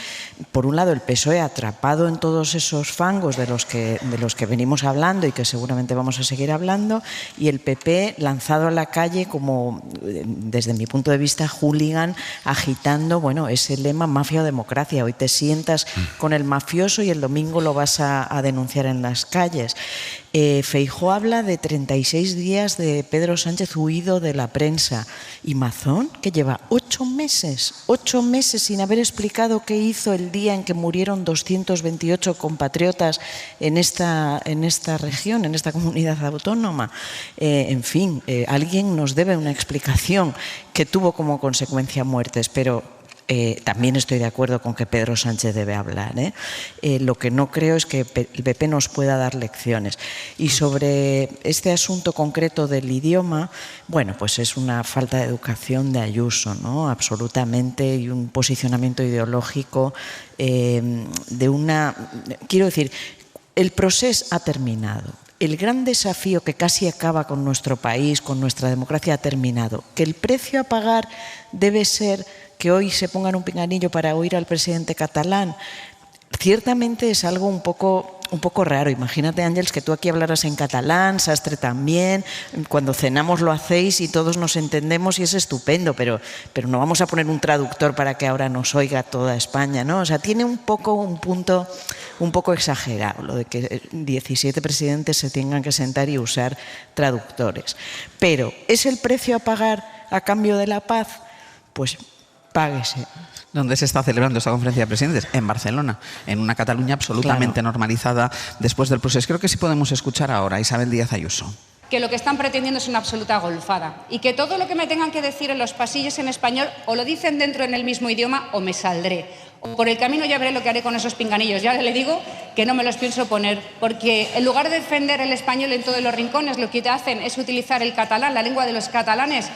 por un lado el PSOE atrapado en todos esos fangos de los que venimos hablando y que seguramente vamos a seguir hablando, y el PP lanzado a la calle como, desde mi punto de vista, hooligan, agitando, bueno, ese lema mafia o democracia. Hoy te sientas con el mafioso y el domingo lo vas a denunciar en las calles. Feijóo habla de 36 días de Pedro Sánchez huido de la prensa. Y Mazón, que lleva 8 meses sin haber explicado qué hizo el día en que murieron 228 compatriotas en esta región, en esta comunidad autónoma. En fin, alguien nos debe una explicación que tuvo como consecuencia muertes, pero también estoy de acuerdo con que Pedro Sánchez debe hablar, ¿eh? Lo que no creo es que el PP nos pueda dar lecciones. Y sobre este asunto concreto del idioma, bueno, pues es una falta de educación de Ayuso, ¿no? Absolutamente, y un posicionamiento ideológico quiero decir, el proceso ha terminado. El gran desafío que casi acaba con nuestro país, con nuestra democracia, ha terminado. Que el precio a pagar debe ser que hoy se pongan un pinganillo para oír al presidente catalán, ciertamente es algo un poco raro. Imagínate, Ángels, que tú aquí hablaras en catalán, Sastre también, cuando cenamos lo hacéis y todos nos entendemos y es estupendo, pero no vamos a poner un traductor para que ahora nos oiga toda España, ¿no? O sea, tiene un punto un poco exagerado lo de que 17 presidentes se tengan que sentar y usar traductores. Pero, ¿es el precio a pagar a cambio de la paz? Pues páguese. ¿Dónde se está celebrando esta conferencia de presidentes? En Barcelona, en una Cataluña absolutamente normalizada después del proceso. Creo que sí podemos escuchar ahora a Isabel Díaz Ayuso. Que lo que están pretendiendo es una absoluta golfada y que todo lo que me tengan que decir en los pasillos en español o lo dicen dentro en el mismo idioma o me saldré. O por el camino ya veré lo que haré con esos pinganillos. Ya le digo que no me los pienso poner, porque en lugar de defender el español en todos los rincones, lo que te hacen es utilizar el catalán, la lengua de los catalanes,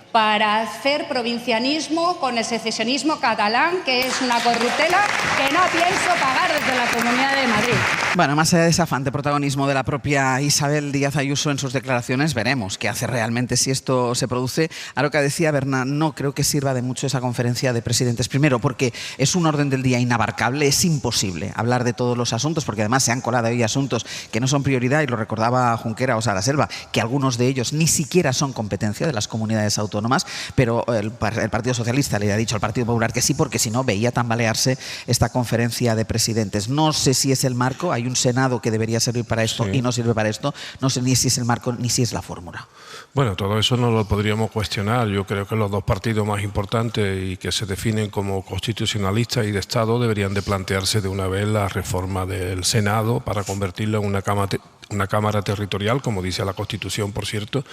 para hacer provincianismo con el secesionismo catalán, que es una corruptela que no pienso pagar desde la Comunidad de Madrid. Bueno, más allá de ese afán de protagonismo de la propia Isabel Díaz Ayuso en sus declaraciones, veremos qué hace realmente si esto se produce. A lo que decía Berna, no creo que sirva de mucho esa conferencia de presidentes. Primero, porque es un orden del día inabarcable, es imposible hablar de todos los asuntos, porque además se han colado ahí asuntos que no son prioridad, y lo recordaba Junquera o Sara Selva, que algunos de ellos ni siquiera son competencia de las comunidades autónomas, pero el Partido Socialista le ha dicho al Partido Popular que sí, porque si no veía tambalearse esta conferencia de presidentes. No sé si es el marco, hay un Senado que debería servir para esto y no sirve para esto, no sé ni si es el marco ni si es la fórmula. Bueno, todo eso no lo podríamos cuestionar. Yo creo que los dos partidos más importantes y que se definen como constitucionalistas y de Estado deberían de plantearse de una vez la reforma del Senado para convertirlo en una Cámara territorial, como dice la Constitución, por cierto,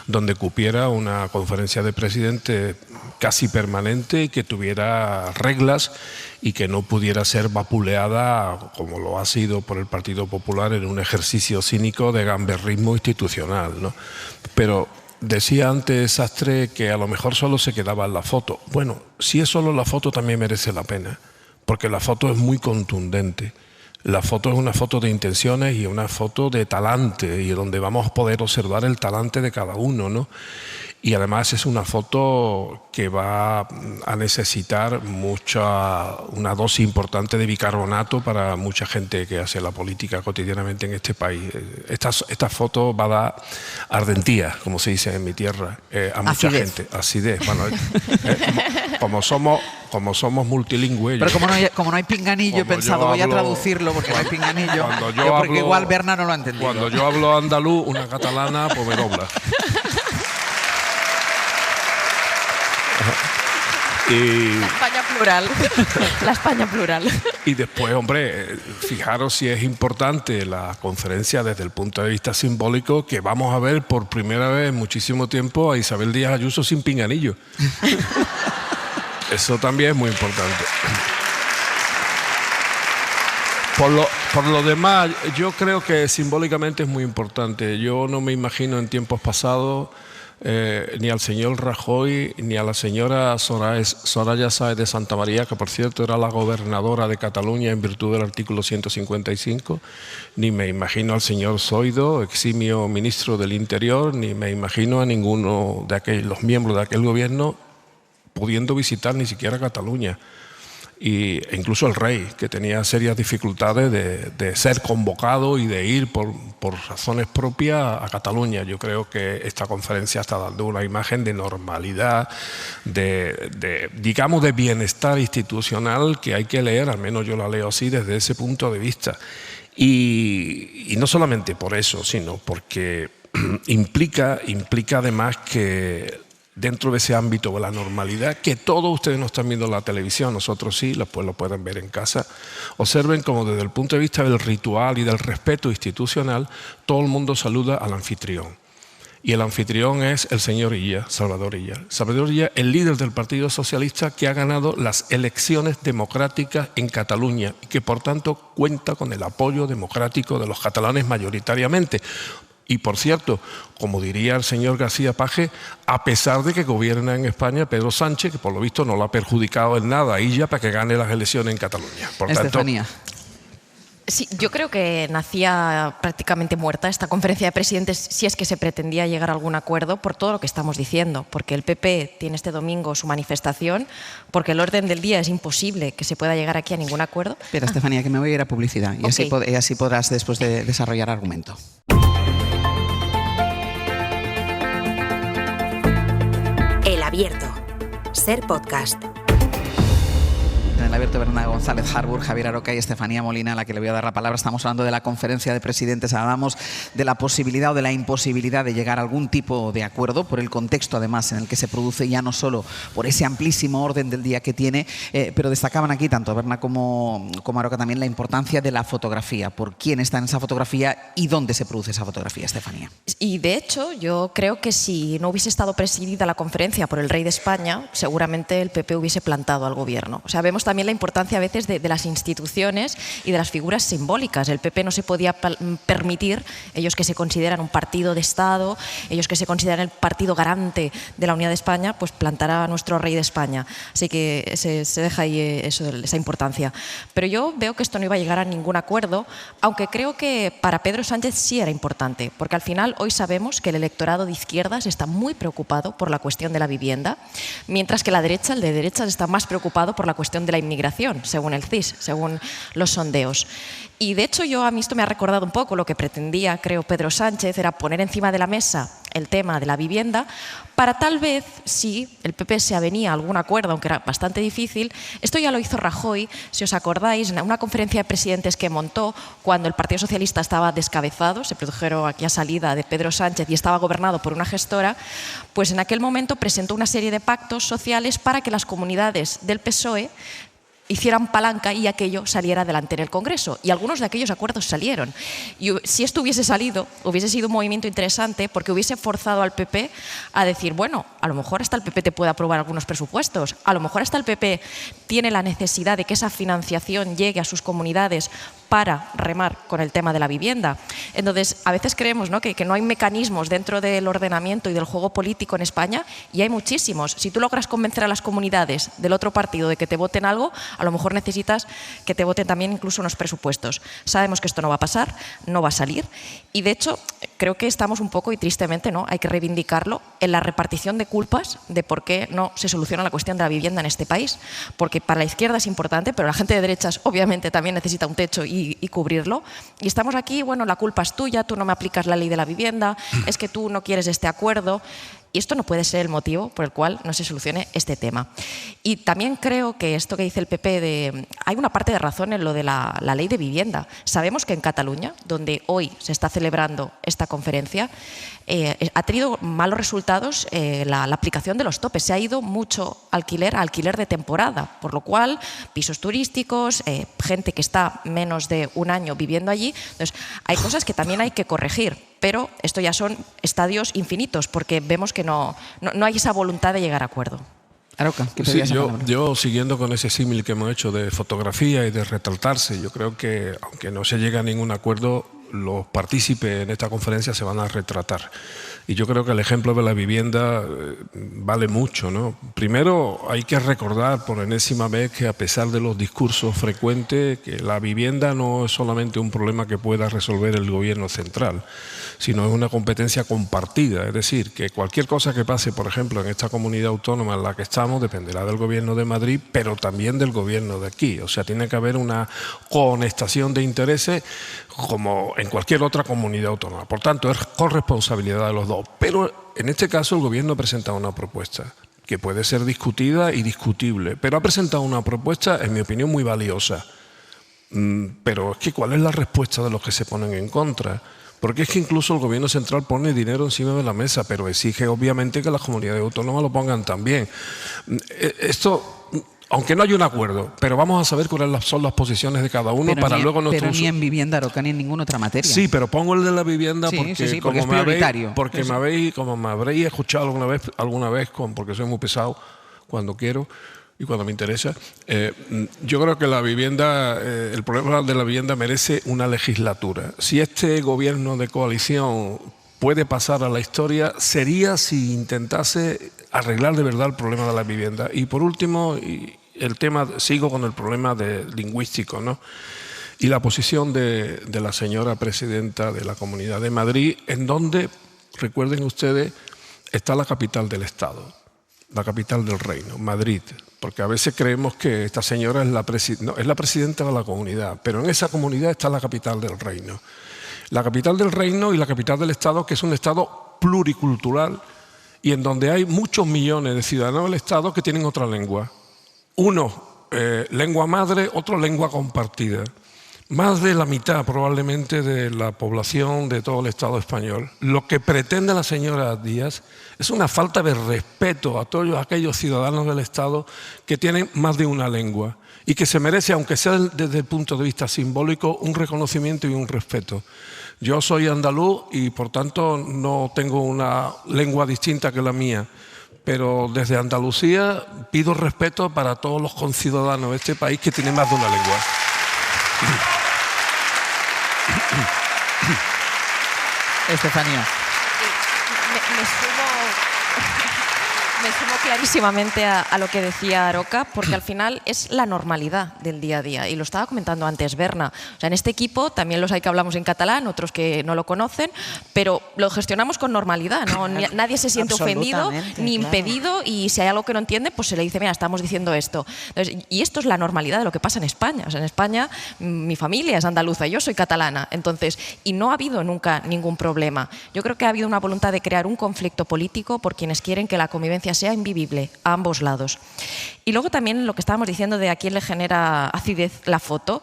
donde cupiera una conferencia de presidentes casi permanente y que tuviera reglas y que no pudiera ser vapuleada, como lo ha sido por el Partido Popular, en un ejercicio cínico de gamberrismo institucional, ¿no? Pero Decía antes Sastre que a lo mejor solo se quedaba en la foto. Bueno, si es solo la foto también merece la pena, porque la foto es muy contundente. La foto es una foto de intenciones y una foto de talante, y donde vamos a poder observar el talante de cada uno, ¿no? Y además es una foto que va a necesitar una dosis importante de bicarbonato para mucha gente que hace la política cotidianamente en este país. Esta foto va a dar ardentía, como se dice en mi tierra, a mucha gente. Acidez. Bueno, como somos multilingües. Pero como no hay pinganillo, he pensado, voy a traducirlo porque no hay pinganillo. Porque igual Berna no lo ha entendido. Cuando yo hablo andaluz, una catalana, pues me dobla. La España plural. La España plural. Y después, hombre, fijaros si es importante la conferencia desde el punto de vista simbólico, que vamos a ver por primera vez en muchísimo tiempo a Isabel Díaz Ayuso sin pinganillo. Eso también es muy importante. Por lo demás, yo creo que simbólicamente es muy importante. Yo no me imagino en tiempos pasados ni al señor Rajoy ni a la señora Soraya Sáez de Santamaría, que por cierto era la gobernadora de Cataluña en virtud del artículo 155, ni me imagino al señor Zoido, eximio ministro del Interior, ni me imagino a ninguno de los miembros de aquel gobierno pudiendo visitar ni siquiera Cataluña. E incluso el rey, que tenía serias dificultades de ser convocado y de ir por razones propias a Cataluña. Yo creo que esta conferencia está dando una imagen de normalidad, digamos de bienestar institucional que hay que leer, al menos yo la leo así desde ese punto de vista. Y no solamente por eso, sino porque implica además que dentro de ese ámbito de la normalidad, que todos ustedes no están viendo en la televisión, nosotros sí, pues lo pueden ver en casa, observen como desde el punto de vista del ritual y del respeto institucional, todo el mundo saluda al anfitrión. Y el anfitrión es el señor Illa, Salvador Illa. Salvador Illa, el líder del Partido Socialista que ha ganado las elecciones democráticas en Cataluña y que por tanto cuenta con el apoyo democrático de los catalanes mayoritariamente. Y, por cierto, como diría el señor García Paje, a pesar de que gobierna en España Pedro Sánchez, que por lo visto no lo ha perjudicado en nada a Illa para que gane las elecciones en Cataluña. Por Estefanía. Sí, yo creo que nacía prácticamente muerta esta conferencia de presidentes si es que se pretendía llegar a algún acuerdo por todo lo que estamos diciendo, porque el PP tiene este domingo su manifestación, porque el orden del día es imposible que se pueda llegar aquí a ningún acuerdo. Espera, Estefanía, que me voy a ir a publicidad y así podrás después desarrollar argumento. El Abierto. Ser podcast. En el Abierto, Berna González Harburg, Javier Aroca y Estefanía Molina, a la que le voy a dar la palabra. Estamos hablando de la conferencia de presidentes, hablamos de la posibilidad o de la imposibilidad de llegar a algún tipo de acuerdo, por el contexto además en el que se produce, ya no solo por ese amplísimo orden del día que tiene, pero destacaban aquí tanto Berna como Aroca también la importancia de la fotografía, por quién está en esa fotografía y dónde se produce esa fotografía, Estefanía. Y de hecho, yo creo que si no hubiese estado presidida la conferencia por el rey de España, seguramente el PP hubiese plantado al gobierno. O sea, vemos también la importancia a veces de las instituciones y de las figuras simbólicas. El PP no se podía permitir, ellos que se consideran un partido de Estado, ellos que se consideran el partido garante de la unidad de España, pues plantar a nuestro rey de España. Así que se deja ahí esa importancia. Pero yo veo que esto no iba a llegar a ningún acuerdo, aunque creo que para Pedro Sánchez sí era importante, porque al final hoy sabemos que el electorado de izquierdas está muy preocupado por la cuestión de la vivienda, mientras que el de derechas está más preocupado por la cuestión de la inmigración, según el CIS, según los sondeos. Y de hecho a mí esto me ha recordado un poco lo que pretendía, creo, Pedro Sánchez, era poner encima de la mesa el tema de la vivienda para tal vez, si el PP se avenía a algún acuerdo, aunque era bastante difícil. Esto ya lo hizo Rajoy, si os acordáis, en una conferencia de presidentes que montó cuando el Partido Socialista estaba descabezado, se produjeron aquella salida de Pedro Sánchez y estaba gobernado por una gestora, pues en aquel momento presentó una serie de pactos sociales para que las comunidades del PSOE hicieran palanca y aquello saliera adelante en el Congreso. Y algunos de aquellos acuerdos salieron. Y si esto hubiese salido, hubiese sido un movimiento interesante porque hubiese forzado al PP a decir, bueno, a lo mejor hasta el PP te puede aprobar algunos presupuestos, a lo mejor hasta el PP tiene la necesidad de que esa financiación llegue a sus comunidades para remar con el tema de la vivienda. Entonces, a veces creemos, ¿no?, que no hay mecanismos dentro del ordenamiento y del juego político en España, y hay muchísimos. Si tú logras convencer a las comunidades del otro partido de que te voten algo, a lo mejor necesitas que te voten también incluso unos presupuestos. Sabemos que esto no va a pasar, no va a salir, y de hecho creo que estamos un poco, y tristemente, ¿no?, hay que reivindicarlo, en la repartición de culpas de por qué no se soluciona la cuestión de la vivienda en este país, porque para la izquierda es importante, pero la gente de derechas obviamente también necesita un techo y cubrirlo, y estamos aquí, bueno, la culpa es tuya, tú no me aplicas la ley de la vivienda, es que tú no quieres este acuerdo. Y esto no puede ser el motivo por el cual no se solucione este tema. Y también creo que esto que dice el PP, hay una parte de razón en lo de la ley de vivienda. Sabemos que en Cataluña, donde hoy se está celebrando esta conferencia, ha tenido malos resultados la aplicación de los topes. Se ha ido mucho alquiler a alquiler de temporada, por lo cual pisos turísticos, gente que está menos de un año viviendo allí. Entonces, hay cosas que también hay que corregir, pero esto ya son estadios infinitos, porque vemos que no hay esa voluntad de llegar a acuerdo. Aroca, ¿qué sí, yo siguiendo con ese símil que hemos hecho de fotografía y de retratarse, yo creo que aunque no se llegue a ningún acuerdo, los partícipes en esta conferencia se van a retratar. Y yo creo que el ejemplo de la vivienda vale mucho, ¿no? Primero hay que recordar por enésima vez que a pesar de los discursos frecuentes, que la vivienda no es solamente un problema que pueda resolver el gobierno central, sino es una competencia compartida. Es decir, que cualquier cosa que pase, por ejemplo, en esta comunidad autónoma en la que estamos, dependerá del gobierno de Madrid, pero también del gobierno de aquí. O sea, tiene que haber una conestación de intereses como en cualquier otra comunidad autónoma. Por tanto, es corresponsabilidad de los dos. Pero en este caso el gobierno ha presentado una propuesta que puede ser discutida y discutible, pero ha presentado una propuesta, en mi opinión, muy valiosa. Pero es que ¿cuál es la respuesta de los que se ponen en contra? Porque es que incluso el gobierno central pone dinero encima de la mesa, pero exige obviamente que las comunidades autónomas lo pongan también. Esto, aunque no hay un acuerdo, pero vamos a saber cuáles son las posiciones de cada uno para luego Pero ni en vivienda, Aroca, ni en ninguna otra materia. Sí, pero pongo el de la vivienda porque es prioritario. Como me habréis escuchado alguna vez porque soy muy pesado cuando quiero y cuando me interesa, yo creo que la vivienda, el problema de la vivienda merece una legislatura. Si este gobierno de coalición puede pasar a la historia, sería si intentase arreglar de verdad el problema de la vivienda. Y por último, sigo con el problema lingüístico, ¿no? Y la posición de la señora presidenta de la Comunidad de Madrid, en donde, recuerden ustedes, está la capital del Estado, la capital del reino, Madrid. Porque a veces creemos que esta señora es la presidenta de la comunidad, pero en esa comunidad está la capital del reino. La capital del reino y la capital del Estado, que es un Estado pluricultural y en donde hay muchos millones de ciudadanos del Estado que tienen otra lengua. Uno, lengua madre, otro lengua compartida. Más de la mitad probablemente de la población de todo el Estado español. Lo que pretende la señora Díaz es una falta de respeto a todos aquellos ciudadanos del Estado que tienen más de una lengua y que se merece, aunque sea desde el punto de vista simbólico, un reconocimiento y un respeto. Yo soy andaluz y por tanto no tengo una lengua distinta que la mía, pero desde Andalucía pido respeto para todos los conciudadanos de este país que tienen más de una lengua. Estefanía. Me sumo clarísimamente a lo que decía Aroca, porque al final es la normalidad del día a día. Y lo estaba comentando antes Berna. O sea, en este equipo también los hay que hablamos en catalán, otros que no lo conocen, pero lo gestionamos con normalidad, ¿no? Nadie se siente ofendido ni impedido, y si hay algo que no entiende, pues se le dice, mira, estamos diciendo esto. Entonces, y esto es la normalidad de lo que pasa en España. O sea, en España mi familia es andaluza, yo soy catalana. Entonces, y no ha habido nunca ningún problema. Yo creo que ha habido una voluntad de crear un conflicto político por quienes quieren que la convivencia sea invivible a ambos lados. Y luego también lo que estábamos diciendo de a quién le genera acidez la foto,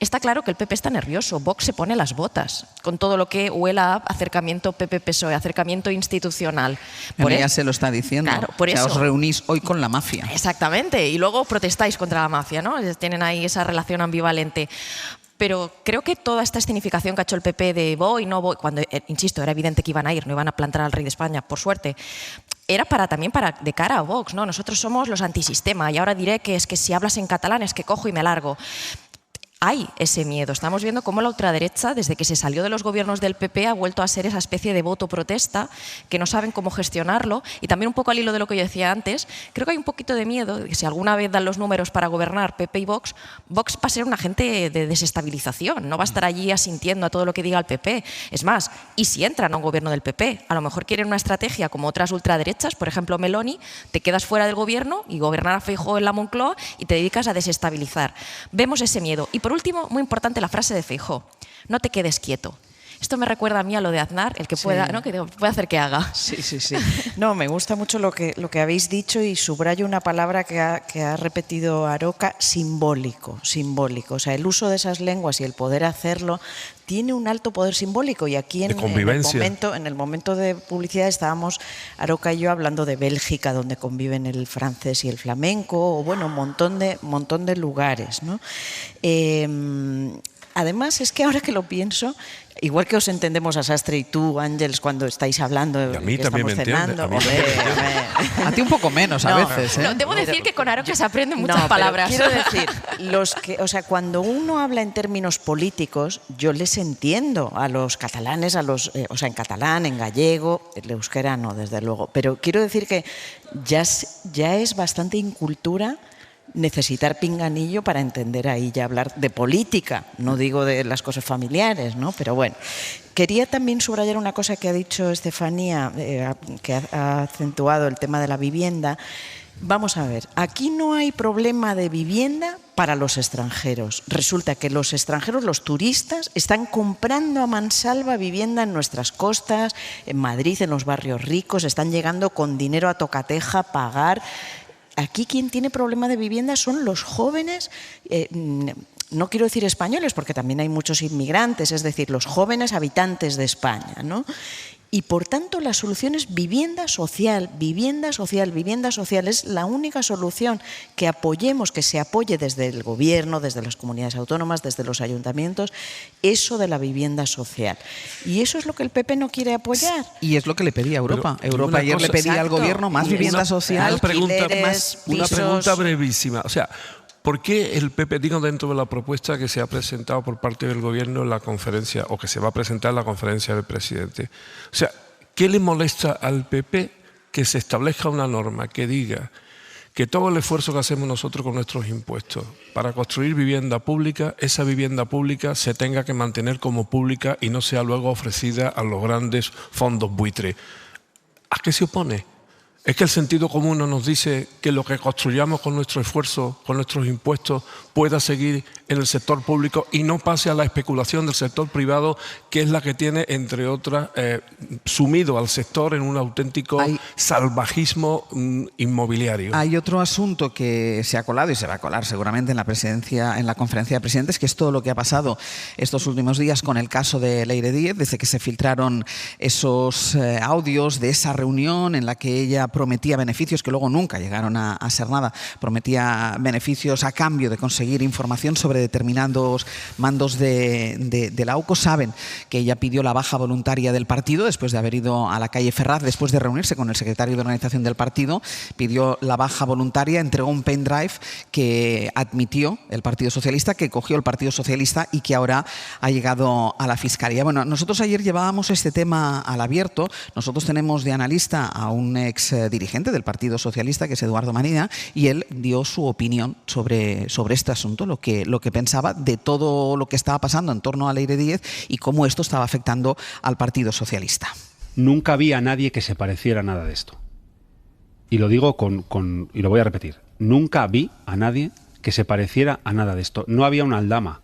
está claro que el PP está nervioso, Vox se pone las botas con todo lo que huela a acercamiento PP-PSOE, acercamiento institucional. Ya se lo está diciendo. Claro, por eso. Os reunís hoy con la mafia. Exactamente, y luego protestáis contra la mafia, ¿no? Tienen ahí esa relación ambivalente. Pero creo que toda esta escenificación que ha hecho el PP de voy, no voy, cuando, insisto, era evidente que iban a ir, no iban a plantar al rey de España, por suerte, era también de cara a Vox, ¿no? Nosotros somos los antisistema y ahora diré que es que si hablas en catalán es que cojo y me largo. hay ese miedo. Estamos viendo cómo la ultraderecha, desde que se salió de los gobiernos del PP, ha vuelto a ser esa especie de voto protesta, que no saben cómo gestionarlo. Y también un poco al hilo de lo que yo decía antes, creo que hay un poquito de miedo de que si alguna vez dan los números para gobernar PP y Vox, Vox va a ser un agente de desestabilización, no va a estar allí asintiendo a todo lo que diga el PP. Es más, y si entran a un gobierno del PP, a lo mejor quieren una estrategia como otras ultraderechas, por ejemplo Meloni, te quedas fuera del gobierno y gobernar a Feijóo en la Moncloa y te dedicas a desestabilizar. Vemos ese miedo. Y por último, muy importante la frase de Feijóo, no te quedes quieto. Esto me recuerda a mí a lo de Aznar, el que pueda, ¿no? Que puede hacer que haga. Sí. No, me gusta mucho lo que habéis dicho y subrayo una palabra que ha repetido Aroca, simbólico. O sea, el uso de esas lenguas y el poder hacerlo tiene un alto poder simbólico. Y aquí en el momento de publicidad estábamos Aroca y yo hablando de Bélgica, donde conviven el francés y el flamenco, o bueno, un montón de lugares, ¿no? Además, es que ahora que lo pienso, igual que os entendemos a Sastre y tú, Ángeles, cuando estáis hablando, y a mí que también estamos me entiende. cenando. A ti un poco menos a veces, ¿eh? No, debo decir que con Aroca se aprenden muchas palabras. Quiero decir, cuando uno habla en términos políticos, yo les entiendo a los catalanes, en catalán, en gallego, el euskera no, desde luego. Pero quiero decir que ya es bastante incultura necesitar pinganillo para entender ahí ya hablar de política, no digo de las cosas familiares, ¿no? Pero bueno, quería también subrayar una cosa que ha dicho Estefanía, que ha acentuado el tema de la vivienda. Vamos a ver, aquí no hay problema de vivienda para los extranjeros. Resulta que los extranjeros, los turistas, están comprando a mansalva vivienda en nuestras costas, en Madrid, en los barrios ricos, están llegando con dinero a tocateja a pagar. Aquí quien tiene problema de vivienda son los jóvenes, no quiero decir españoles, porque también hay muchos inmigrantes, es decir, los jóvenes habitantes de España, ¿no? Y por tanto la solución es vivienda social. Vivienda social es la única solución que apoyemos, que se apoye desde el gobierno, desde las comunidades autónomas, desde los ayuntamientos, eso de la vivienda social. Y eso es lo que el PP no quiere apoyar. Y es lo que le pedía Europa. Europa ayer le pedía al gobierno más vivienda social. Una pregunta brevísima. O sea, ¿por qué el PP, digo, dentro de la propuesta que se ha presentado por parte del gobierno en la conferencia, o que se va a presentar en la conferencia del presidente? O sea, ¿qué le molesta al PP que se establezca una norma que diga que todo el esfuerzo que hacemos nosotros con nuestros impuestos para construir vivienda pública, esa vivienda pública se tenga que mantener como pública y no sea luego ofrecida a los grandes fondos buitre? ¿A qué se opone? ¿Es que el sentido común no nos dice que lo que construyamos con nuestro esfuerzo, con nuestros impuestos, pueda seguir en el sector público y no pase a la especulación del sector privado, que es la que tiene, entre otras, sumido al sector en un auténtico salvajismo inmobiliario? Hay otro asunto que se ha colado y se va a colar seguramente en la conferencia de presidentes, que es todo lo que ha pasado estos últimos días con el caso de Leire Díez, desde que se filtraron esos audios de esa reunión en la que ella prometía beneficios que luego nunca llegaron a ser nada, prometía beneficios a cambio de conseguir información sobre determinados mandos de la UCO. Saben que ella pidió la baja voluntaria del partido después de haber ido a la calle Ferraz, después de reunirse con el secretario de organización del partido, pidió la baja voluntaria, entregó un pendrive que admitió el Partido Socialista, que cogió el Partido Socialista y que ahora ha llegado a la Fiscalía. Bueno, nosotros ayer llevábamos este tema al abierto. Nosotros tenemos de analista a un ex dirigente del Partido Socialista, que es Eduardo Manina, y él dio su opinión sobre este asunto, lo que pensaba de todo lo que estaba pasando en torno a Leire Díez y cómo esto estaba afectando al Partido Socialista. Nunca vi a nadie que se pareciera a nada de esto. Y lo digo y lo voy a repetir. Nunca vi a nadie que se pareciera a nada de esto. No había una Aldama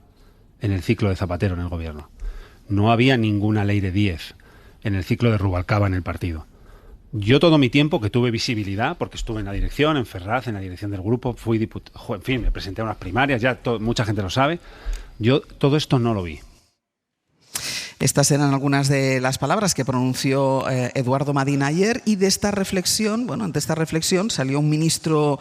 en el ciclo de Zapatero en el gobierno. No había ninguna Leire Díez en el ciclo de Rubalcaba en el partido. Yo todo mi tiempo que tuve visibilidad, porque estuve en la dirección, en Ferraz, en la dirección del grupo, fui diputado, en fin, me presenté a unas primarias, mucha gente lo sabe, yo todo esto no lo vi. Estas eran algunas de las palabras que pronunció Eduardo Madina ayer, y de esta reflexión, bueno, ante esta reflexión salió un ministro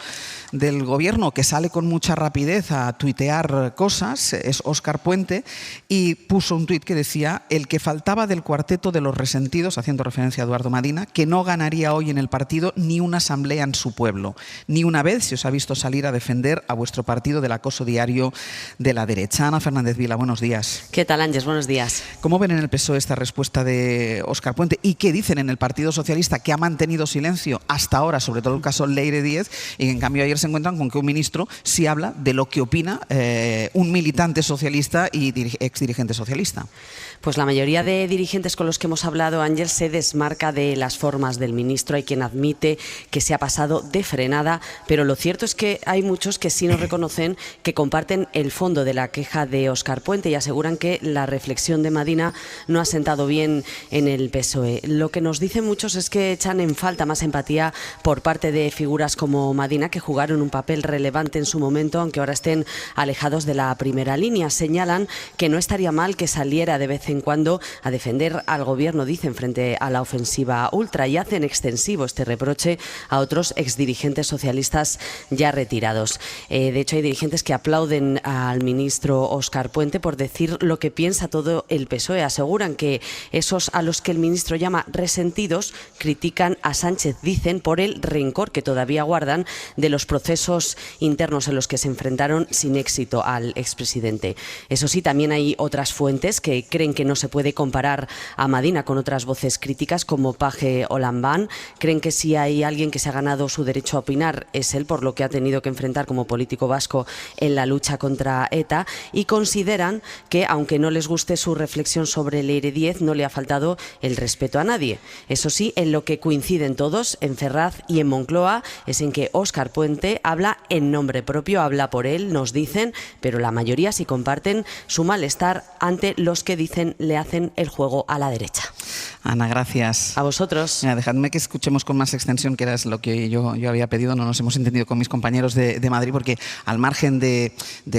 del Gobierno que sale con mucha rapidez a tuitear cosas, es Óscar Puente, y puso un tuit que decía: el que faltaba del cuarteto de los resentidos, haciendo referencia a Eduardo Madina, que no ganaría hoy en el partido ni una asamblea en su pueblo. Ni una vez se os ha visto salir a defender a vuestro partido del acoso diario de la derecha. Ana Fernández Vila, buenos días. ¿Qué tal, Ángeles? Buenos días. ¿Cómo ven en el PSOE esta respuesta de Óscar Puente? ¿Y qué dicen en el Partido Socialista, que ha mantenido silencio hasta ahora, sobre todo el caso Leire Díez, y que en cambio ayer se encuentran con que un ministro sí habla de lo que opina un militante socialista y exdirigente socialista? Pues la mayoría de dirigentes con los que hemos hablado, Ángel, se desmarca de las formas del ministro. Hay quien admite que se ha pasado de frenada, pero lo cierto es que hay muchos que sí nos reconocen que comparten el fondo de la queja de Óscar Puente y aseguran que la reflexión de Madina no ha sentado bien en el PSOE. Lo que nos dicen muchos es que echan en falta más empatía por parte de figuras como Madina, que jugaron un papel relevante en su momento, aunque ahora estén alejados de la primera línea. Señalan que no estaría mal que saliera de vez en cuando a defender al gobierno, dicen, frente a la ofensiva ultra, y hacen extensivo este reproche a otros exdirigentes socialistas ya retirados. De hecho, hay dirigentes que aplauden al ministro Óscar Puente por decir lo que piensa todo el PSOE. Aseguran que esos a los que el ministro llama resentidos critican a Sánchez, dicen, por el rencor que todavía guardan de los procesos internos en los que se enfrentaron sin éxito al expresidente. Eso sí, también hay otras fuentes que creen que no se puede comparar a Madina con otras voces críticas como Paje o Lambán. Creen que si hay alguien que se ha ganado su derecho a opinar es él, por lo que ha tenido que enfrentar como político vasco en la lucha contra ETA, y consideran que, aunque no les guste su reflexión sobre Leire Díez, no le ha faltado el respeto a nadie. Eso sí, en lo que coinciden todos, en Ferraz y en Moncloa, es en que Óscar Puente habla en nombre propio, habla por él, nos dicen, pero la mayoría sí comparten su malestar ante los que dicen le hacen el juego a la derecha. Ana, gracias. A vosotros. Mira, dejadme que escuchemos con más extensión, que era lo que yo había pedido. No nos hemos entendido con mis compañeros de Madrid, porque al margen de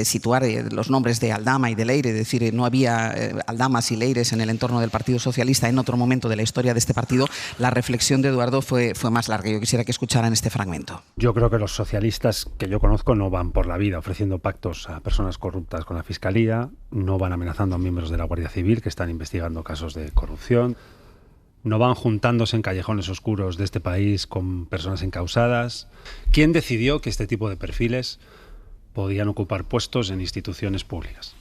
situar los nombres de Aldama y de Leire, es decir, no había Aldamas y Leires en el entorno del Partido Socialista en otro momento de la historia de este partido, la reflexión de Eduardo fue más larga. Yo quisiera que escucharan este fragmento. Yo creo que los socialistas que yo conozco no van por la vida ofreciendo pactos a personas corruptas con la Fiscalía, no van amenazando a miembros de la Guardia Civil que están investigando casos de corrupción, no van juntándose en callejones oscuros de este país con personas encausadas. ¿Quién decidió que este tipo de perfiles podían ocupar puestos en instituciones públicas?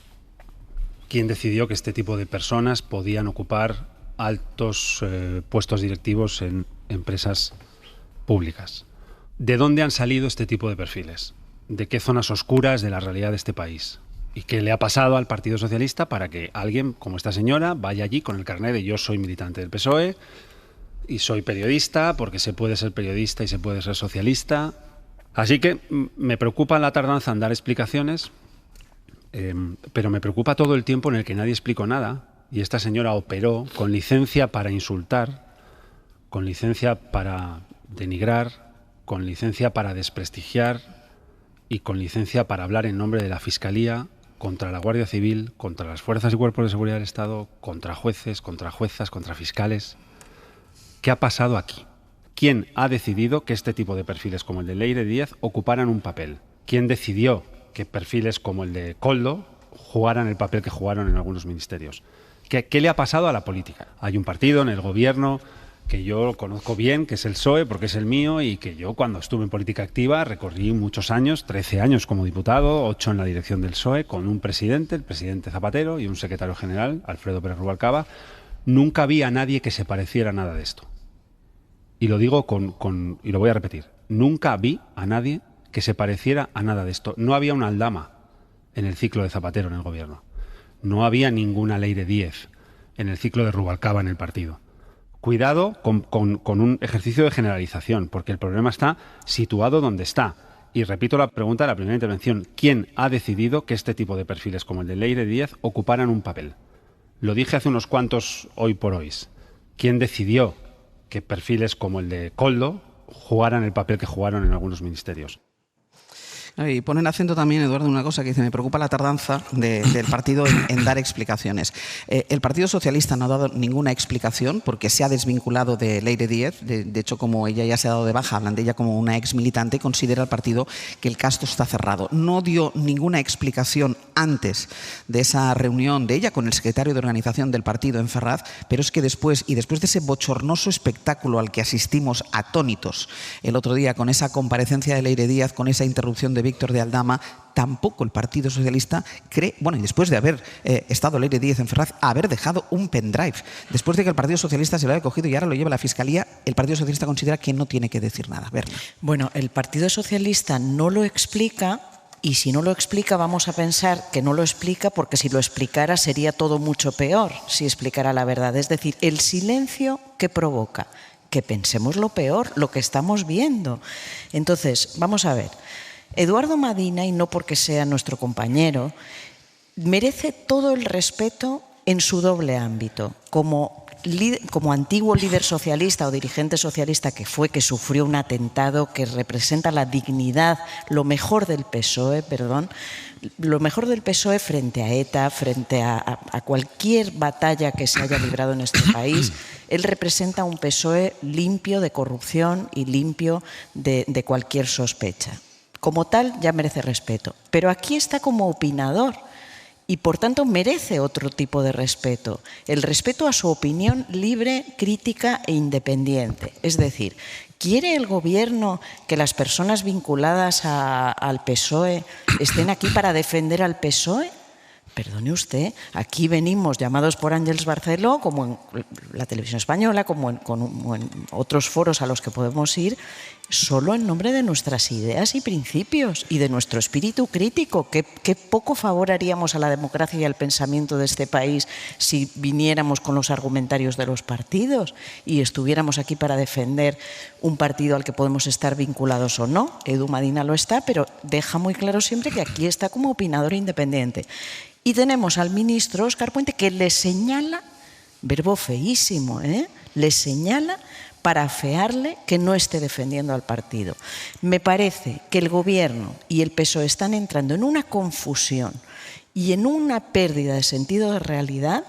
¿Quién decidió que este tipo de personas podían ocupar altos puestos directivos en empresas públicas? ¿De dónde han salido este tipo de perfiles? ¿De qué zonas oscuras de la realidad de este país? ¿Y qué le ha pasado al Partido Socialista para que alguien como esta señora vaya allí con el carné de yo soy militante del PSOE y soy periodista, porque se puede ser periodista y se puede ser socialista? Así que me preocupa la tardanza en dar explicaciones, pero me preocupa todo el tiempo en el que nadie explicó nada, y esta señora operó con licencia para insultar, con licencia para denigrar, con licencia para desprestigiar y con licencia para hablar en nombre de la Fiscalía contra la Guardia Civil, contra las fuerzas y cuerpos de seguridad del Estado, contra jueces, contra juezas, contra fiscales. ¿Qué ha pasado aquí? ¿Quién ha decidido que este tipo de perfiles como el de Leire Díez ocuparan un papel? ¿Quién decidió que perfiles como el de Koldo jugaran el papel que jugaron en algunos ministerios? ¿Qué le ha pasado a la política? Hay un partido en el gobierno que yo conozco bien, que es el PSOE, porque es el mío, y que yo cuando estuve en política activa recorrí muchos años, 13 años como diputado, 8 en la dirección del PSOE, con un presidente, el presidente Zapatero, y un secretario general, Alfredo Pérez Rubalcaba. Nunca vi a nadie que se pareciera a nada de esto. Y lo digo y lo voy a repetir, nunca vi a nadie que se pareciera a nada de esto. No había una Aldama en el ciclo de Zapatero en el gobierno. No había ninguna Leire Díez en el ciclo de Rubalcaba en el partido. Cuidado con un ejercicio de generalización, porque el problema está situado donde está. Y repito la pregunta de la primera intervención. ¿Quién ha decidido que este tipo de perfiles como el de Leire Díez ocuparan un papel? Lo dije hace unos cuantos hoy por hoy. ¿Quién decidió que perfiles como el de Koldo jugaran el papel que jugaron en algunos ministerios? Y ponen acento también, Eduardo, en una cosa que dice, me preocupa la tardanza del partido en dar explicaciones. El Partido Socialista no ha dado ninguna explicación porque se ha desvinculado de Leire Díez. De hecho, como ella ya se ha dado de baja, hablan de ella como una ex militante, considera el partido que el caso está cerrado. No dio ninguna explicación antes de esa reunión de ella con el secretario de organización del partido en Ferraz, pero es que después de ese bochornoso espectáculo al que asistimos atónitos el otro día con esa comparecencia de Leire Díaz, con esa interrupción de Víctor de Aldama, tampoco el Partido Socialista cree, bueno, y después de haber estado Leire Díez en Ferraz, haber dejado un pendrive, después de que el Partido Socialista se lo haya cogido y ahora lo lleva a la Fiscalía, el Partido Socialista considera que no tiene que decir nada. Berna. Bueno, el Partido Socialista no lo explica. Y si no lo explica, vamos a pensar que no lo explica porque si lo explicara sería todo mucho peor, si explicara la verdad. Es decir, el silencio que provoca que pensemos lo peor, lo que estamos viendo. Entonces, vamos a ver, Eduardo Madina, y no porque sea nuestro compañero, merece todo el respeto en su doble ámbito, como antiguo líder socialista o dirigente socialista que sufrió un atentado que representa la dignidad, lo mejor del PSOE, lo mejor del PSOE frente a ETA, frente a cualquier batalla que se haya librado en este país. Él representa un PSOE limpio de corrupción y limpio de cualquier sospecha. Como tal, ya merece respeto. Pero aquí está como opinador. Y, por tanto, merece otro tipo de respeto, el respeto a su opinión libre, crítica e independiente. Es decir, ¿quiere el Gobierno que las personas vinculadas al PSOE estén aquí para defender al PSOE? Perdone usted, aquí venimos llamados por Ángels Barceló, como en la televisión española, como en otros foros a los que podemos ir, solo en nombre de nuestras ideas y principios y de nuestro espíritu crítico. Qué poco favor haríamos a la democracia y al pensamiento de este país si viniéramos con los argumentarios de los partidos y estuviéramos aquí para defender un partido al que podemos estar vinculados o no. Edu Madina lo está, pero deja muy claro siempre que aquí está como opinador independiente. Y tenemos al ministro Óscar Puente que le señala, verbo feísimo, le señala para afearle que no esté defendiendo al partido. Me parece que el Gobierno y el PSOE están entrando en una confusión y en una pérdida de sentido de realidad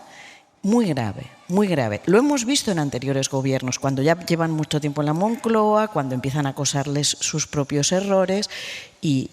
muy grave, muy grave. Lo hemos visto en anteriores gobiernos, cuando ya llevan mucho tiempo en la Moncloa, cuando empiezan a acosarles sus propios errores y,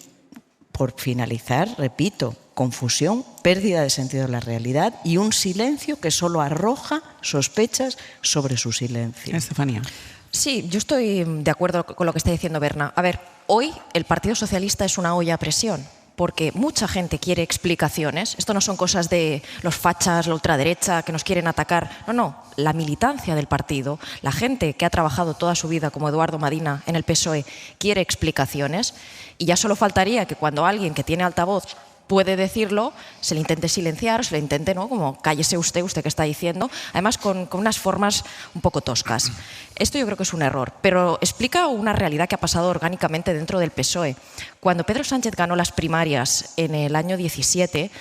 por finalizar, repito, confusión, pérdida de sentido de la realidad y un silencio que solo arroja sospechas sobre su silencio. Estefanía. Sí, yo estoy de acuerdo con lo que está diciendo Berna. A ver, hoy el Partido Socialista es una olla a presión, porque mucha gente quiere explicaciones. Esto no son cosas de los fachas, la ultraderecha, que nos quieren atacar. No, la militancia del partido, la gente que ha trabajado toda su vida, como Eduardo Madina, en el PSOE, quiere explicaciones. Y ya solo faltaría que cuando alguien que tiene altavoz puede decirlo, se le intente silenciar, se le intente, ¿no?, como cállese usted que está diciendo, además con unas formas un poco toscas. Esto yo creo que es un error, pero explica una realidad que ha pasado orgánicamente dentro del PSOE. Cuando Pedro Sánchez ganó las primarias en el año 17,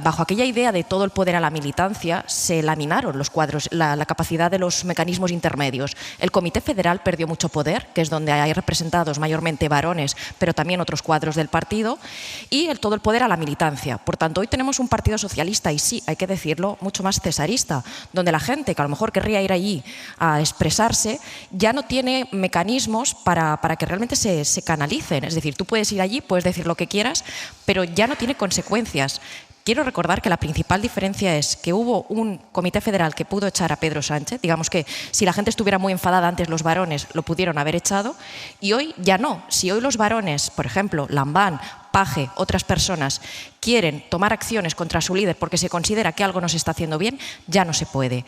bajo aquella idea de todo el poder a la militancia, se laminaron los cuadros, la capacidad de los mecanismos intermedios. El Comité Federal perdió mucho poder, que es donde hay representados mayormente varones, pero también otros cuadros del partido, y todo el poder a la militancia. Por tanto, hoy tenemos un partido socialista, y sí, hay que decirlo, mucho más cesarista, donde la gente que a lo mejor querría ir allí a expresarse, ya no tiene mecanismos para que realmente se canalicen. Es decir, tú puedes ir allí, puedes decir lo que quieras, pero ya no tiene consecuencias. Quiero recordar que la principal diferencia es que hubo un comité federal que pudo echar a Pedro Sánchez. Digamos que si la gente estuviera muy enfadada antes, los varones lo pudieron haber echado, y hoy ya no. Si hoy los varones, por ejemplo, Lambán, Paje, otras personas, quieren tomar acciones contra su líder porque se considera que algo no se está haciendo bien, ya no se puede.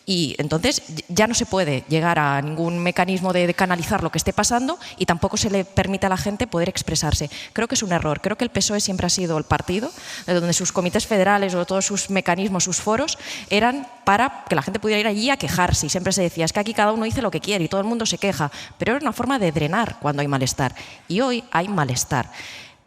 Y entonces ya no se puede llegar a ningún mecanismo de canalizar lo que esté pasando y tampoco se le permite a la gente poder expresarse. Creo que es un error. Creo que el PSOE siempre ha sido el partido donde sus comités federales o todos sus mecanismos, sus foros, eran para que la gente pudiera ir allí a quejarse. Y siempre se decía, es que aquí cada uno dice lo que quiere y todo el mundo se queja. Pero era una forma de drenar cuando hay malestar. Y hoy hay malestar.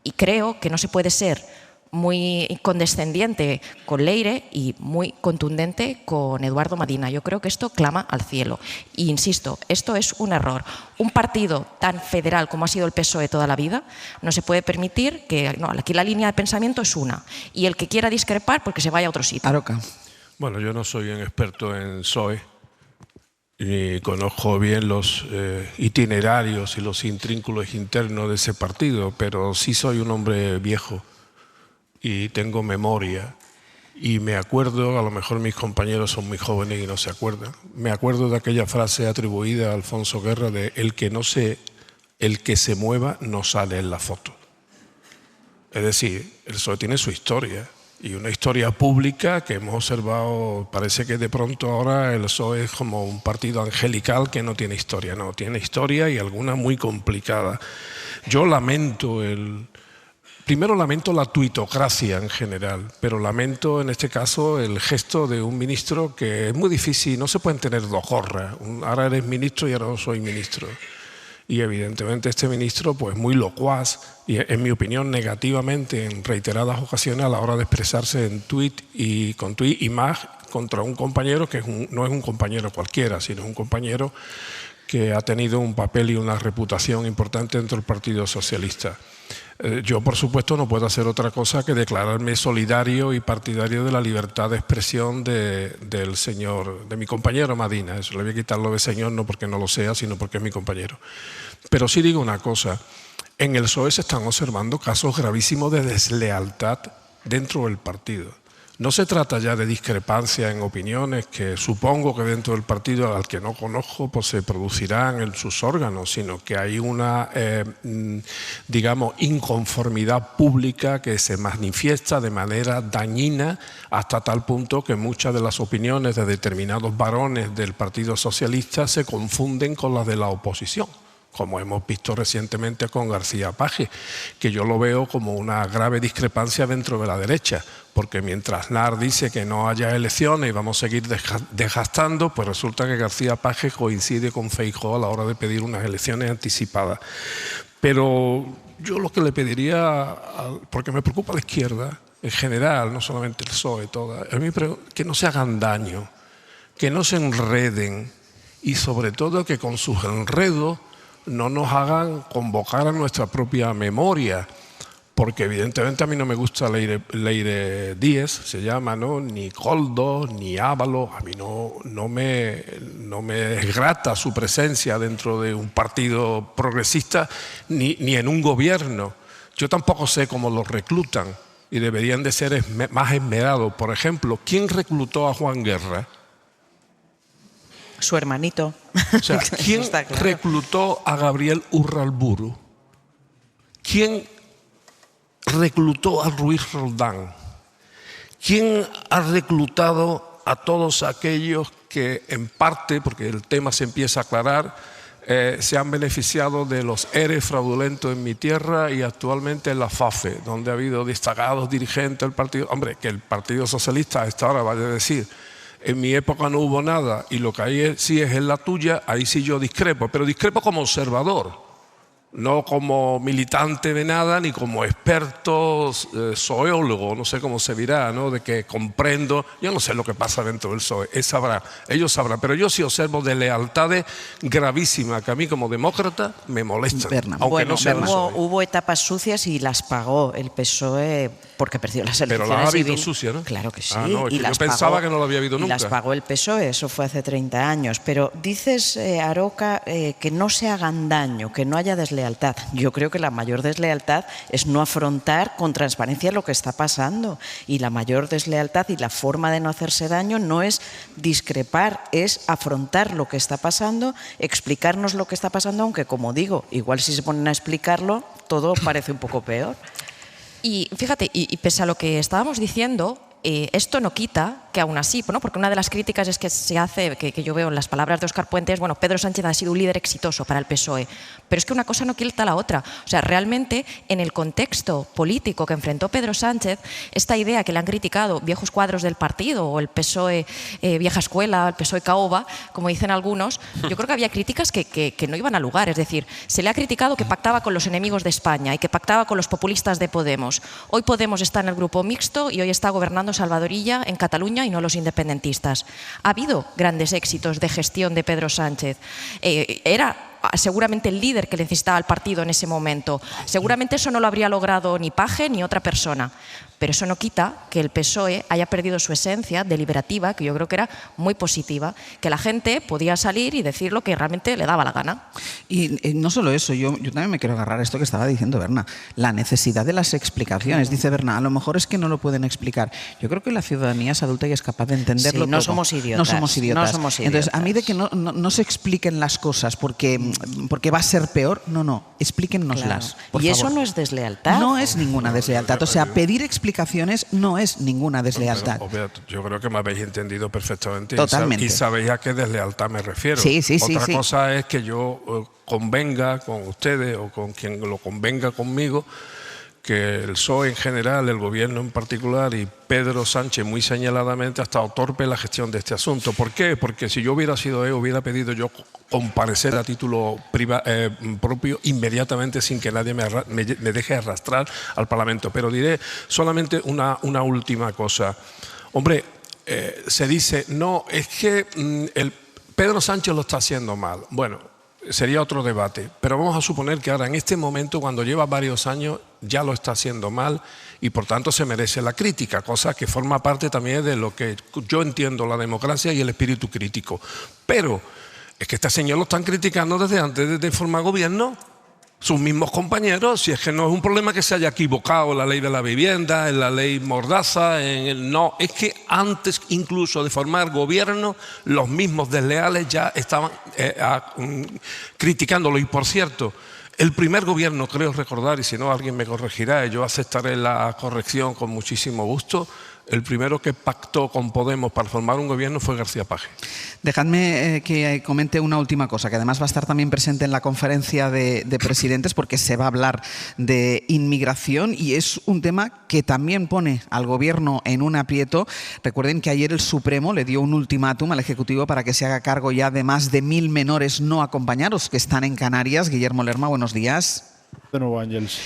Y creo que no se puede ser muy condescendiente con Leire y muy contundente con Eduardo Madina. Yo creo que esto clama al cielo. E insisto, esto es un error. Un partido tan federal como ha sido el PSOE toda la vida, no se puede permitir que... No, aquí la línea de pensamiento es una. Y el que quiera discrepar, pues que se vaya a otro sitio. Aroca. Bueno, yo no soy un experto en PSOE, ni conozco bien los itinerarios y los intrínculos internos de ese partido, pero sí soy un hombre viejo y tengo memoria y me acuerdo, a lo mejor mis compañeros son muy jóvenes y no se acuerdan, me acuerdo de aquella frase atribuida a Alfonso Guerra de el que se mueva no sale en la foto. Es decir, el PSOE tiene su historia y una historia pública que hemos observado. Parece que de pronto ahora el PSOE es como un partido angelical que no tiene historia. No, tiene historia y alguna muy complicada. Yo primero lamento la tuitocracia en general, pero lamento en este caso el gesto de un ministro que es muy difícil, no se pueden tener dos gorras. Ahora eres ministro y ahora no soy ministro. Y evidentemente este ministro, pues muy locuaz y en mi opinión negativamente en reiteradas ocasiones a la hora de expresarse en tuit y más contra un compañero que no es un compañero cualquiera, sino un compañero que ha tenido un papel y una reputación importante dentro del Partido Socialista. Yo, por supuesto, no puedo hacer otra cosa que declararme solidario y partidario de la libertad de expresión de mi compañero Madina. Eso le voy a quitar lo de señor, no porque no lo sea, sino porque es mi compañero. Pero sí digo una cosa, en el PSOE se están observando casos gravísimos de deslealtad dentro del partido. No se trata ya de discrepancia en opiniones que supongo que dentro del partido al que no conozco pues se producirán en sus órganos, sino que hay una, digamos, inconformidad pública que se manifiesta de manera dañina hasta tal punto que muchas de las opiniones de determinados varones del Partido Socialista se confunden con las de la oposición, como hemos visto recientemente con García Paje, que yo lo veo como una grave discrepancia dentro de la derecha, porque mientras Aznar dice que no haya elecciones y vamos a seguir desgastando, pues resulta que García Paje coincide con Feijóo a la hora de pedir unas elecciones anticipadas. Pero yo lo que le pediría, porque me preocupa la izquierda en general, no solamente el PSOE, que no se hagan daño, que no se enreden y sobre todo que con sus enredos no nos hagan convocar a nuestra propia memoria, porque evidentemente a mí no me gusta Leire Díez, se llama, ¿no? Ni Koldo, ni Ábalos, a mí no me es grata su presencia dentro de un partido progresista ni en un gobierno. Yo tampoco sé cómo los reclutan y deberían de ser más esmerados. Por ejemplo, ¿quién reclutó a Juan Guerra? Su hermanito. O sea, ¿quién reclutó a Gabriel Urralburu? ¿Quién reclutó a Ruiz Roldán? ¿Quién ha reclutado a todos aquellos que en parte, porque el tema se empieza a aclarar, se han beneficiado de los ERE fraudulentos en mi tierra y actualmente en la FAFE, donde ha habido destacados dirigentes del partido? Hombre, que el Partido Socialista a esta hora vaya a decir: en mi época no hubo nada y lo que ahí sí es en la tuya, ahí sí yo discrepo, pero discrepo como observador, no como militante de nada ni como experto zoólogo, no sé cómo se dirá, ¿no? De que comprendo, yo no sé lo que pasa dentro del PSOE, ellos sabrán, pero yo sí observo de lealtades gravísimas que a mí como demócrata me molestan, aunque no sea hubo etapas sucias y las pagó el PSOE porque perdió las elecciones. Pero las ha habido sucias, ¿no? Claro que sí. No, es que yo pensaba que no lo había habido nunca. Y las pagó el PSOE, eso fue hace 30 años. Pero dices, Aroca, que no se hagan daño, que no haya deslealtad. Yo creo que la mayor deslealtad es no afrontar con transparencia lo que está pasando. Y la mayor deslealtad y la forma de no hacerse daño no es discrepar, es afrontar lo que está pasando, explicarnos lo que está pasando, aunque, como digo, igual si se ponen a explicarlo, todo parece un poco peor. Y fíjate, y pese a lo que estábamos diciendo, esto no quita que aún así, ¿no? Porque una de las críticas es que se hace, que yo veo en las palabras de Óscar Puente, es, bueno, Pedro Sánchez ha sido un líder exitoso para el PSOE, pero es que una cosa no quita la otra. O sea, realmente en el contexto político que enfrentó Pedro Sánchez, esta idea que le han criticado viejos cuadros del partido o el PSOE vieja escuela, el PSOE caoba, como dicen algunos, yo creo que había críticas que no iban a lugar. Es decir, se le ha criticado que pactaba con los enemigos de España y que pactaba con los populistas de Podemos. Hoy Podemos está en el grupo mixto y hoy está gobernando Salvador Illa en Cataluña y no los independentistas. Ha habido grandes éxitos de gestión de Pedro Sánchez. Era seguramente el líder que necesitaba el partido en ese momento. Seguramente eso no lo habría logrado ni Paje ni otra persona. Pero eso no quita que el PSOE haya perdido su esencia deliberativa, que yo creo que era muy positiva, que la gente podía salir y decir lo que realmente le daba la gana. Y no solo eso, yo también me quiero agarrar a esto que estaba diciendo Berna, la necesidad de las explicaciones. Dice Berna, a lo mejor es que no lo pueden explicar. Yo creo que la ciudadanía es adulta y es capaz de entenderlo. Sí, no todo. somos idiotas. No somos idiotas. No somos idiotas. Entonces, a mí de que no se expliquen las cosas porque va a ser peor, no, explíquennoslas. Claro. Por y favor. eso no es deslealtad. No es ninguna deslealtad. O sea, pedir explicaciones no es ninguna deslealtad. Yo creo que me habéis entendido perfectamente. Totalmente. Y sabéis a qué deslealtad me refiero. Sí. Otra cosa es que yo convenga con ustedes o con quien lo convenga conmigo que el PSOE en general, el gobierno en particular y Pedro Sánchez muy señaladamente ha estado torpe en la gestión de este asunto. ¿Por qué? Porque si yo hubiera sido él, hubiera pedido yo comparecer a título propio inmediatamente sin que nadie me deje arrastrar al Parlamento. Pero diré solamente una última cosa. Hombre, se dice, no, es que Pedro Sánchez lo está haciendo mal. Bueno, sería otro debate, pero vamos a suponer que ahora en este momento, cuando lleva varios años, ya lo está haciendo mal y por tanto se merece la crítica, cosa que forma parte también de lo que yo entiendo la democracia y el espíritu crítico. Pero es que este señor lo están criticando desde antes de formar gobierno. Sus mismos compañeros, si es que no es un problema que se haya equivocado en la ley de la vivienda, en la ley Mordaza, no, es que antes incluso de formar gobierno, los mismos desleales ya estaban criticándolo. Y por cierto, el primer gobierno, creo recordar, y si no alguien me corregirá, yo aceptaré la corrección con muchísimo gusto, el primero que pactó con Podemos para formar un gobierno fue García Paje. Dejadme que comente una última cosa, que además va a estar también presente en la conferencia de presidentes, porque se va a hablar de inmigración y es un tema que también pone al gobierno en un aprieto. Recuerden que ayer el Supremo le dio un ultimátum al Ejecutivo para que se haga cargo ya de más de 1.000 menores no acompañados que están en Canarias. Guillermo Lerma, buenos días. De nuevo, Ángeles.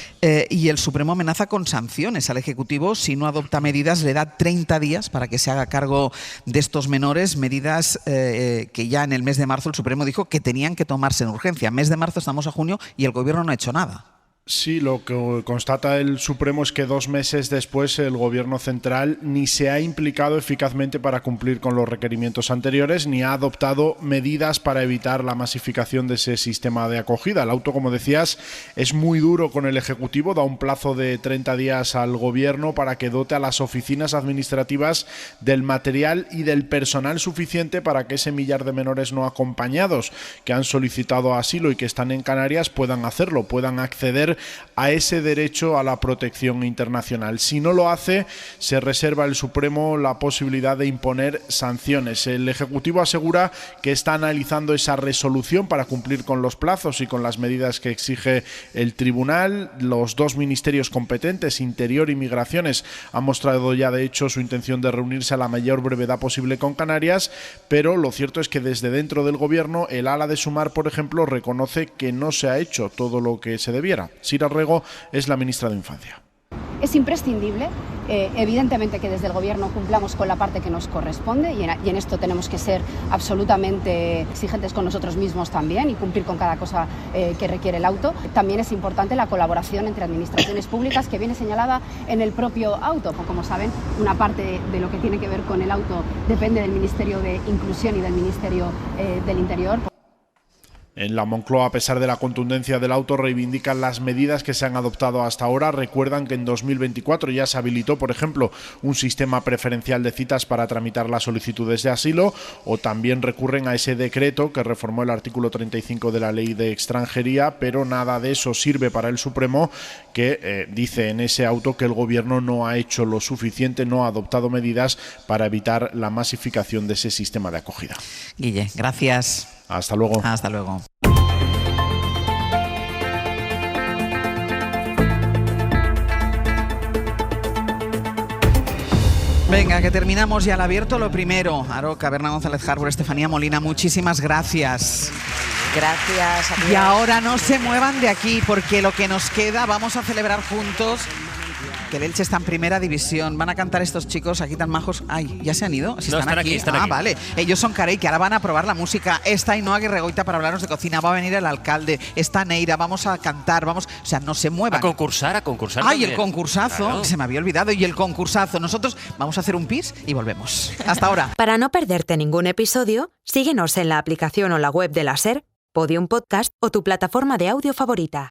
Y el Supremo amenaza con sanciones al Ejecutivo si no adopta medidas. Le da 30 días para que se haga cargo de estos menores, medidas que ya en el mes de marzo el Supremo dijo que tenían que tomarse en urgencia. Mes de marzo, estamos a junio y el Gobierno no ha hecho nada. Sí, lo que constata el Supremo es que 2 meses después el Gobierno central ni se ha implicado eficazmente para cumplir con los requerimientos anteriores ni ha adoptado medidas para evitar la masificación de ese sistema de acogida. El auto, como decías, es muy duro con el Ejecutivo, da un plazo de 30 días al Gobierno para que dote a las oficinas administrativas del material y del personal suficiente para que ese millar de menores no acompañados que han solicitado asilo y que están en Canarias puedan hacerlo, puedan acceder a ese derecho a la protección internacional. Si no lo hace, se reserva el Supremo la posibilidad de imponer sanciones. El Ejecutivo asegura que está analizando esa resolución para cumplir con los plazos y con las medidas que exige el Tribunal. Los 2 ministerios competentes, Interior y Migraciones, han mostrado ya de hecho su intención de reunirse a la mayor brevedad posible con Canarias, pero lo cierto es que desde dentro del Gobierno el ala de Sumar, por ejemplo, reconoce que no se ha hecho todo lo que se debiera. Sira Rego es la ministra de Infancia. Es imprescindible, evidentemente, que desde el Gobierno cumplamos con la parte que nos corresponde y en esto tenemos que ser absolutamente exigentes con nosotros mismos también y cumplir con cada cosa que requiere el auto. También es importante la colaboración entre administraciones públicas que viene señalada en el propio auto. Como saben, una parte de lo que tiene que ver con el auto depende del Ministerio de Inclusión y del Ministerio del Interior. En la Moncloa, a pesar de la contundencia del auto, reivindican las medidas que se han adoptado hasta ahora. Recuerdan que en 2024 ya se habilitó, por ejemplo, un sistema preferencial de citas para tramitar las solicitudes de asilo, o también recurren a ese decreto que reformó el artículo 35 de la Ley de Extranjería, pero nada de eso sirve para el Supremo, que dice en ese auto que el Gobierno no ha hecho lo suficiente, no ha adoptado medidas para evitar la masificación de ese sistema de acogida. Guille, gracias. Hasta luego. Hasta luego. Venga, que terminamos ya el abierto. Lo primero, Aroca, Berna González Harbour, Estefanía Molina, muchísimas gracias. Gracias. Y ahora no se muevan de aquí, porque lo que nos queda, vamos a celebrar juntos que el Elche está en primera división. Van a cantar estos chicos aquí tan majos. Ay, ¿ya se han ido? Si no, están aquí. Están aquí. Vale. Ellos son Carey, que ahora van a probar la música. Está Ainhoa Guerregoita para hablarnos de cocina. Va a venir el alcalde. Está Neira. Vamos a cantar. Vamos. O sea, no se muevan. A concursar. Ay, También. el concursazo. Claro. Se me había olvidado. Y el concursazo. Nosotros vamos a hacer un pis y volvemos. Hasta ahora. Para no perderte ningún episodio, síguenos en la aplicación o la web de la SER, Podium Podcast o tu plataforma de audio favorita.